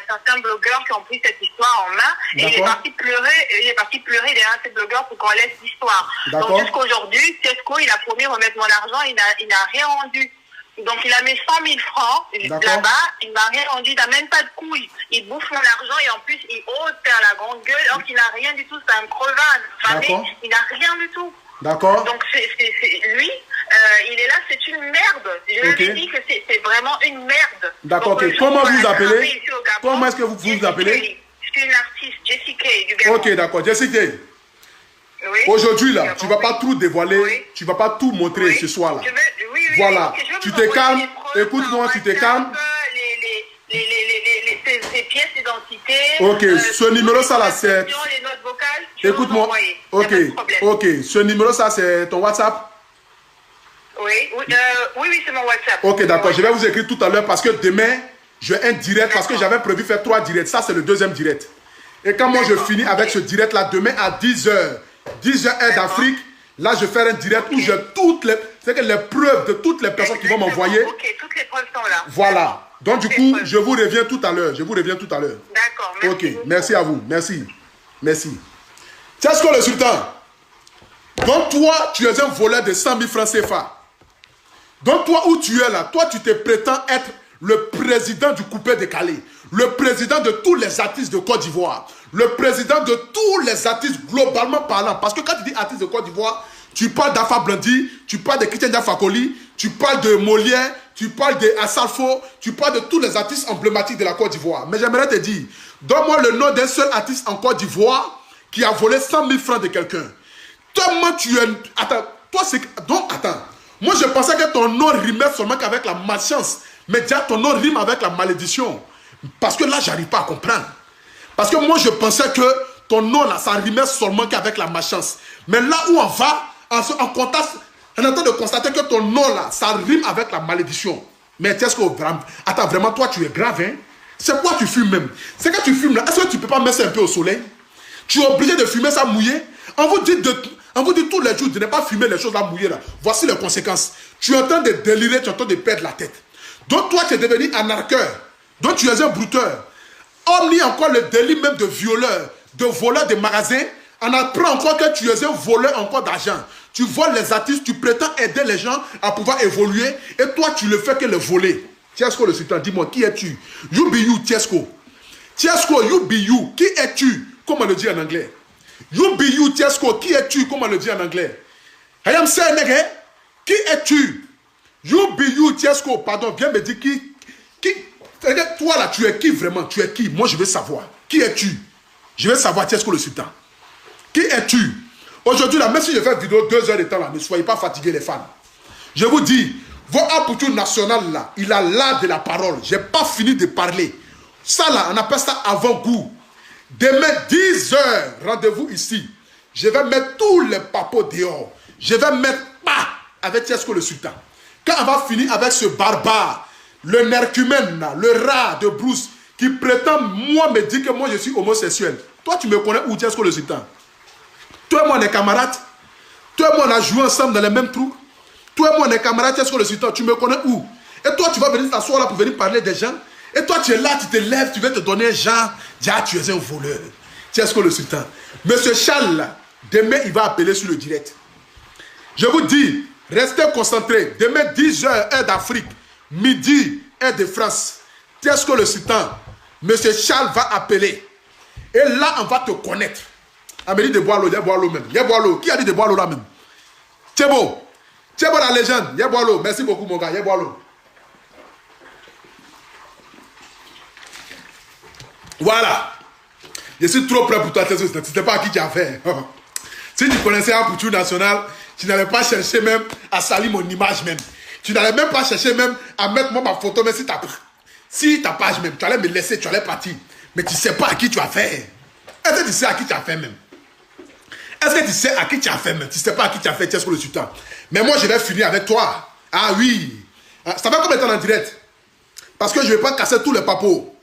certains blogueurs qui ont pris cette histoire en main, et il est parti pleurer derrière ces blogueurs pour qu'on laisse l'histoire. Donc jusqu'aujourd'hui, Tiesco, il a promis de remettre mon argent, il n'a rien rendu. Donc il a mis 100 000 francs là-bas, il m'a rien rendu, il n'a même pas de couilles. Il bouffe mon argent et en plus il ose faire la grande gueule, alors qu'il n'a rien du tout, c'est un crevard. Il n'a rien du tout. D'accord. Donc lui, il est là, c'est une merde. Je lui ai dit que c'est vraiment une merde. D'accord, comment vous appelez? Comment est-ce que vous vous appelez? Je suis une artiste, Jessie Kay du Gabon. Ok, d'accord, Jessie Kay. Oui. Aujourd'hui là, tu ne vas pas tout dévoiler, tu ne vas pas tout montrer ce soir là. Voilà, tu te calmes, écoute-moi, tu te calmes. Ces pièces d'identité. Ok, ce numéro ça là c'est... Les notes vocales, écoute-moi, ok, ce numéro ça c'est ton WhatsApp? Oui, c'est mon WhatsApp. Ok, d'accord, je vais vous écrire tout à l'heure parce que demain, j'ai un direct, parce que j'avais prévu faire 3 directs, ça c'est le deuxième direct. Et quand moi je finis avec ce direct là, demain à 10h heure d'Afrique, là je ferai un direct où j'ai toutes les preuves de toutes les personnes qui vont m'envoyer. Ok, toutes les preuves sont là. Voilà. Donc du coup, je vous reviens tout à l'heure. D'accord, merci. Ok, merci à vous. Merci. Tchesko le sultan. Donc toi, tu es un voleur de 100 000 francs CFA. Donc toi, où tu es là, toi, tu te prétends être le président du coupé de Calais, le président de tous les artistes de Côte d'Ivoire, le président de tous les artistes globalement parlant. Parce que quand tu dis artistes de Côte d'Ivoire, tu parles d'Alpha Blondy, tu parles de Christian Diafakoli, tu parles de Molière, tu parles de Assalfo, tu parles de tous les artistes emblématiques de la Côte d'Ivoire. Mais j'aimerais te dire, donne-moi le nom d'un seul artiste en Côte d'Ivoire qui a volé 100 000 francs de quelqu'un. Toi, tu es... Attends, toi, c'est... Donc, attends. Moi, je pensais que ton nom rimait seulement qu'avec la malchance. Mais déjà, ton nom rime avec la malédiction. Parce que là, j'arrive pas à comprendre. Parce que moi, je pensais que ton nom, là, ça rimait seulement qu'avec la malchance. Mais là où on va, on est en train de constater que ton nom, là, ça rime avec la malédiction. Mais est-ce que... Attends, vraiment, toi, tu es grave, hein? C'est quoi tu fumes même? C'est que tu fumes, là. Est-ce que tu peux pas mettre ça un peu au soleil? Tu es obligé de fumer ça mouillé? On vous dit tous les jours de ne pas fumer les choses là mouillées là. Voici les conséquences. Tu es en train de délirer, tu es en train de perdre la tête. Donc toi tu es devenu un arqueur. Donc tu es un brouteur. On lit encore le délit même de violeur, de voleur de magasins. On apprend encore que tu es un voleur encore d'argent. Tu voles les artistes, tu prétends aider les gens à pouvoir évoluer. Et toi tu le fais que le voler. Tchesko le sultan, dis-moi, qui es-tu? You be you, Tchesko. Tchesko, you be you. Qui es-tu? Comment le dit en anglais? You be you, Tchesko. Qui es-tu? Comment le dit en anglais? I am saying, nigga. Qui es-tu? You be you, Tchesko. Pardon, viens me dire qui. Toi là, tu es qui vraiment? Tu es qui? Moi, je veux savoir. Qui es-tu? Je veux savoir, Tchesko le sultan. Qui es-tu? Aujourd'hui, là, même si je fais une vidéo 2 heures de temps, là, ne soyez pas fatigués, les fans. Je vous dis, votre Apoutou national, là, il a l'art de la parole. Je n'ai pas fini de parler. Ça, là, on appelle ça avant-goût. Demain, 10 heures, rendez-vous ici. Je vais mettre tous les papos dehors. Je vais mettre pas avec Tchesko le sultan. Quand on va finir avec ce barbare, le nercumène, le rat de Bruce, qui prétend, moi, me dire que moi, je suis homosexuel. Toi, tu me connais où, Tchesko le sultan? Toi et moi, on est camarades. Toi et moi, on a joué ensemble dans les mêmes trous. Toi et moi, on est camarades, Tchesko le sultan. Tu me connais où? Et toi, tu vas venir t'asseoir là pour venir parler des gens. Et toi, tu es là, tu te lèves, tu veux te donner un genre. Déjà, tu es un voleur. Tchesko le sultan. Monsieur Charles, là, demain, il va appeler sur le direct. Je vous dis, restez concentrés. Demain, 10 heures, heure d'Afrique. Midi, heure de France. Tchesko le sultan. Monsieur Charles va appeler. Et là, on va te connaître. On me dit de boire l'eau, il y a boire l'eau même. Il y a boire l'eau. Qui a dit de boire l'eau là même? Tchebo. Tchebo la légende. Il y a boire l'eau. Merci beaucoup, mon gars. Il y a boire l'eau. Voilà. Je suis trop prêt pour toi. Tu ne sais pas à qui tu as fait. Si tu connaissais un Apoutou national, tu n'allais pas chercher même à salir mon image même. Tu n'allais même pas chercher même à mettre moi ma photo. Mais si ta page même, tu allais me laisser, tu allais partir. Mais tu ne sais pas à qui tu as fait. Est-ce que tu sais à qui tu as fait même? Est-ce que tu sais à qui tu as fait même? Tu ne sais pas à qui tu as fait, Tchesko le sultan. Mais moi, je vais finir avec toi. Ah oui. Ça va combien de temps en direct? Parce que je ne vais pas casser tous les papos.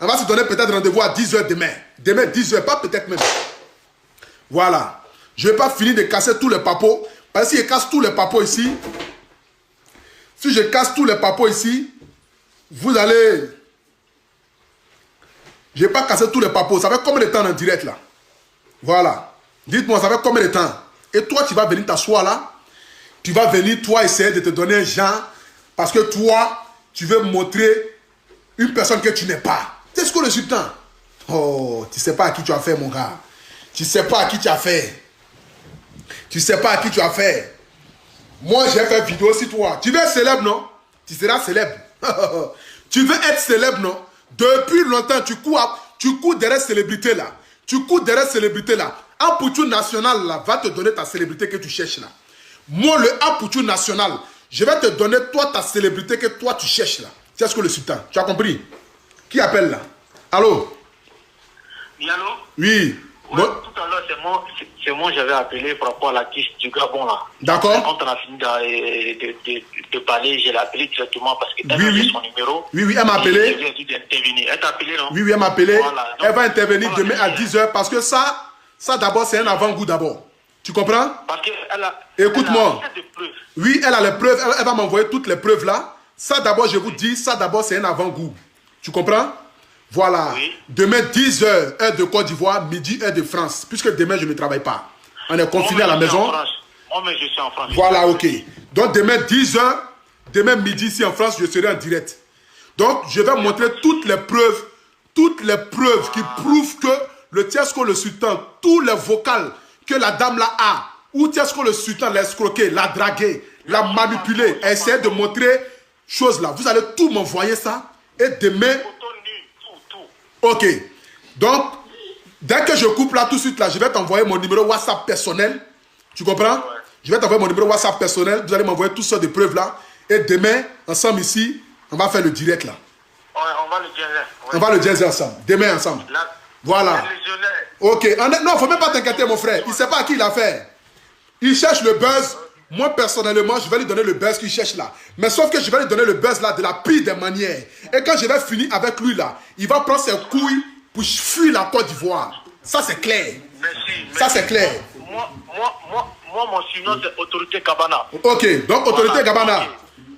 On va se donner peut-être rendez-vous à 10 h demain. Demain, 10 h, pas peut-être même. Voilà. Je ne vais pas finir de casser tous les papos. Parce que si je casse tous les papos ici, si je casse tous les papos ici, vous allez... Je ne vais pas casser tous les papos. Ça fait combien de temps en direct là? Voilà. Dites-moi, ça fait combien de temps? Et toi, tu vas venir t'asseoir là. Tu vas venir, toi, essayer de te donner un genre. Parce que toi, tu veux montrer une personne que tu n'es pas. Tchesko le sultan. Oh, tu ne sais pas à qui tu as fait, mon gars. Tu ne sais pas à qui tu as fait. Tu ne sais pas à qui tu as fait. Moi, j'ai fait vidéo aussi, toi. Tu veux être célèbre, non? Tu seras célèbre. Tu veux être célèbre, non? Depuis longtemps, tu cours derrière célébrité là. Tu cours derrière célébrité là. Apoutou national là va te donner ta célébrité que tu cherches là. Moi, le Apoutou national, je vais te donner toi ta célébrité que toi tu cherches là. Tchesko le sultan. Tu as compris? Qui appelle là? Allô? Oui, allô? Oui. Ouais, bon. Tout à l'heure, c'est moi j'avais appelé par rapport à l'artiste du Gabon là. D'accord. Quand on a fini de parler, je l'ai appelé directement parce qu'elle avait son numéro. Oui, elle m'a appelé. Elle dit d'intervenir. Elle t'a appelé, non? Oui, elle m'a appelé. Voilà. Elle va intervenir demain à 10 h parce que ça d'abord, c'est un avant-goût d'abord. Tu comprends? Parce qu'elle a... Écoute-moi. Oui, elle a les preuves. Elle va m'envoyer toutes les preuves là. Ça d'abord, je vous dis, ça d'abord, c'est un avant-goût. Tu comprends? Voilà. Oui. Demain, 10h, heure de Côte d'Ivoire, midi, heure de France. Puisque demain, je ne travaille pas. On est confiné à la maison. Moi, mais je suis en France. Voilà, ok. Donc, demain, 10h, demain, midi, ici en France, je serai en direct. Donc, je vais montrer toutes les preuves qui prouvent que le Tiesco, le sultan, tous les vocales que la dame là a, ou Tiesco, le sultan l'a escroqué, l'a dragué, l'a manipulé, a essayé de montrer choses là. Vous allez tout m'envoyer ça. Et demain... Ok. Donc, dès que je coupe là tout de suite là, je vais t'envoyer mon numéro WhatsApp personnel. Tu comprends? Je vais t'envoyer mon numéro WhatsApp personnel. Vous allez m'envoyer toutes sortes de preuves là. Et demain, ensemble ici, on va faire le direct là. Ouais, on va le dire. Ouais. On va le dire ensemble. Demain ensemble. Voilà. Ok. Non, il ne faut même pas t'inquiéter mon frère. Il ne sait pas à qui il a fait. Il cherche le buzz. Moi, personnellement, je vais lui donner le buzz qu'il cherche là. Mais sauf que je vais lui donner le buzz là de la pire des manières. Et quand je vais finir avec lui là, il va prendre ses couilles pour fuir la Côte d'Ivoire. Ça, c'est clair. Merci. Ça, c'est clair. Moi, mon surnom, c'est Autorité Gabana. Ok. Donc, Autorité Gabana.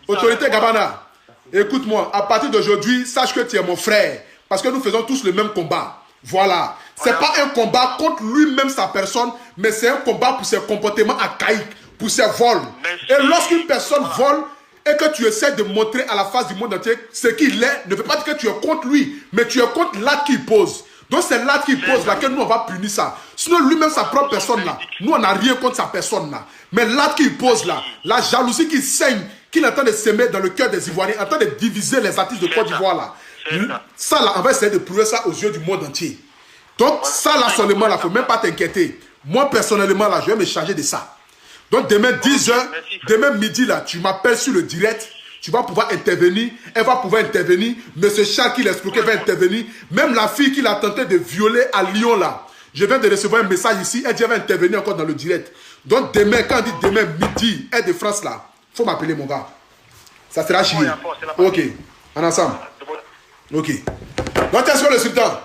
Autorité Gabana. Écoute-moi, à partir d'aujourd'hui, sache que tu es mon frère. Parce que nous faisons tous le même combat. Voilà. Ce n'est pas un combat contre lui-même, sa personne, mais c'est un combat pour ses comportements archaïques, pour ses vols. Et lorsqu'une personne vole et que tu essaies de montrer à la face du monde entier ce qu'il est, ne veut pas dire que tu es contre lui, mais tu es contre l'acte qu'il pose. Donc c'est l'acte qu'il pose là que nous on va punir ça. Sinon lui-même, sa propre personne là, nous on n'a rien contre sa personne là. Mais l'acte qu'il pose là, la jalousie qui saigne, qu'il est en train de s'aimer dans le cœur des Ivoiriens, en train de diviser les artistes de Côte d'Ivoire là. Ça là, on va essayer de prouver ça aux yeux du monde entier. Donc ça là seulement là, il ne faut même pas t'inquiéter. Moi personnellement là, je vais me charger de ça. Donc demain 10h, demain midi là, tu m'appelles sur le direct, tu vas pouvoir intervenir, elle va pouvoir intervenir, Monsieur Charles qui l'expliquait va intervenir, même la fille qui l'a tenté de violer à Lyon là. Je viens de recevoir un message ici, elle dit elle va intervenir encore dans le direct. Donc demain, quand on dit demain midi, aide de France là, il faut m'appeler mon gars. Ça sera chier. Ok, en ensemble. Ok. Donc tiens sur le sultan.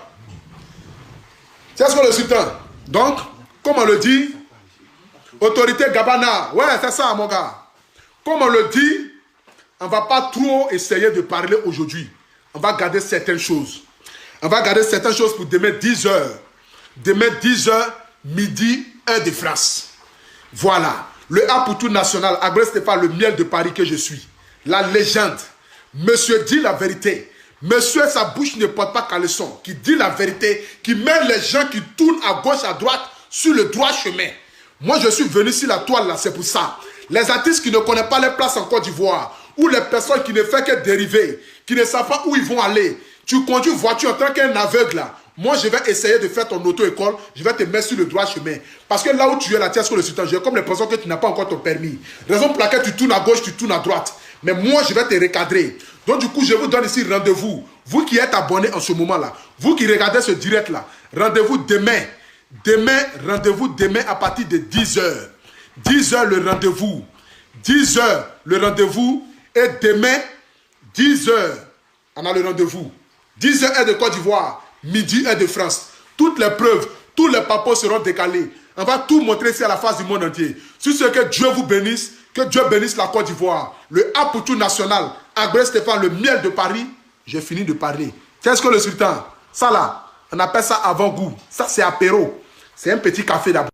Tiens sur le sultan. Donc, comme on le dit, Autorité Gabana. Ouais, c'est ça mon gars. Comme on le dit, on ne va pas trop essayer de parler aujourd'hui. On va garder certaines choses. On va garder certaines choses pour demain 10h. Demain 10h, midi, heure de France. Voilà. Le A pour tout national, Abré Stéphane, le miel de Paris que je suis. La légende. Monsieur dit la vérité. Monsieur, sa bouche ne porte pas caleçon. Qui dit la vérité. Qui met les gens qui tournent à gauche, à droite, sur le droit chemin. Moi, je suis venu sur la toile là, c'est pour ça. Les artistes qui ne connaissent pas les places en Côte d'Ivoire, ou les personnes qui ne font que dériver, qui ne savent pas où ils vont aller. Tu conduis une voiture en tant qu'un aveugle là. Moi, je vais essayer de faire ton auto-école. Je vais te mettre sur le droit chemin. Parce que là où tu es là, Tiesco le sultan, j'ai comme l'impression que tu n'as pas encore ton permis. Raison pour laquelle tu tournes à gauche, tu tournes à droite. Mais moi, je vais te recadrer. Donc, du coup, je vous donne ici rendez-vous. Vous qui êtes abonnés en ce moment-là, vous qui regardez ce direct-là, rendez-vous demain. Rendez-vous demain à partir de 10h. 10h le rendez-vous. 10h le rendez-vous. Et demain, 10h, on a le rendez-vous. 10h est de Côte d'Ivoire. Midi est de France. Toutes les preuves, tous les papos seront décalés. On va tout montrer ici à la face du monde entier. Sur ce, que Dieu vous bénisse. Que Dieu bénisse la Côte d'Ivoire. Le A pour tout national. Abré Stéphane, le miel de Paris. J'ai fini de parler. Qu'est-ce que le sultan? Ça là, on appelle ça avant-goût. Ça, c'est apéro. C'est un petit café d'abord.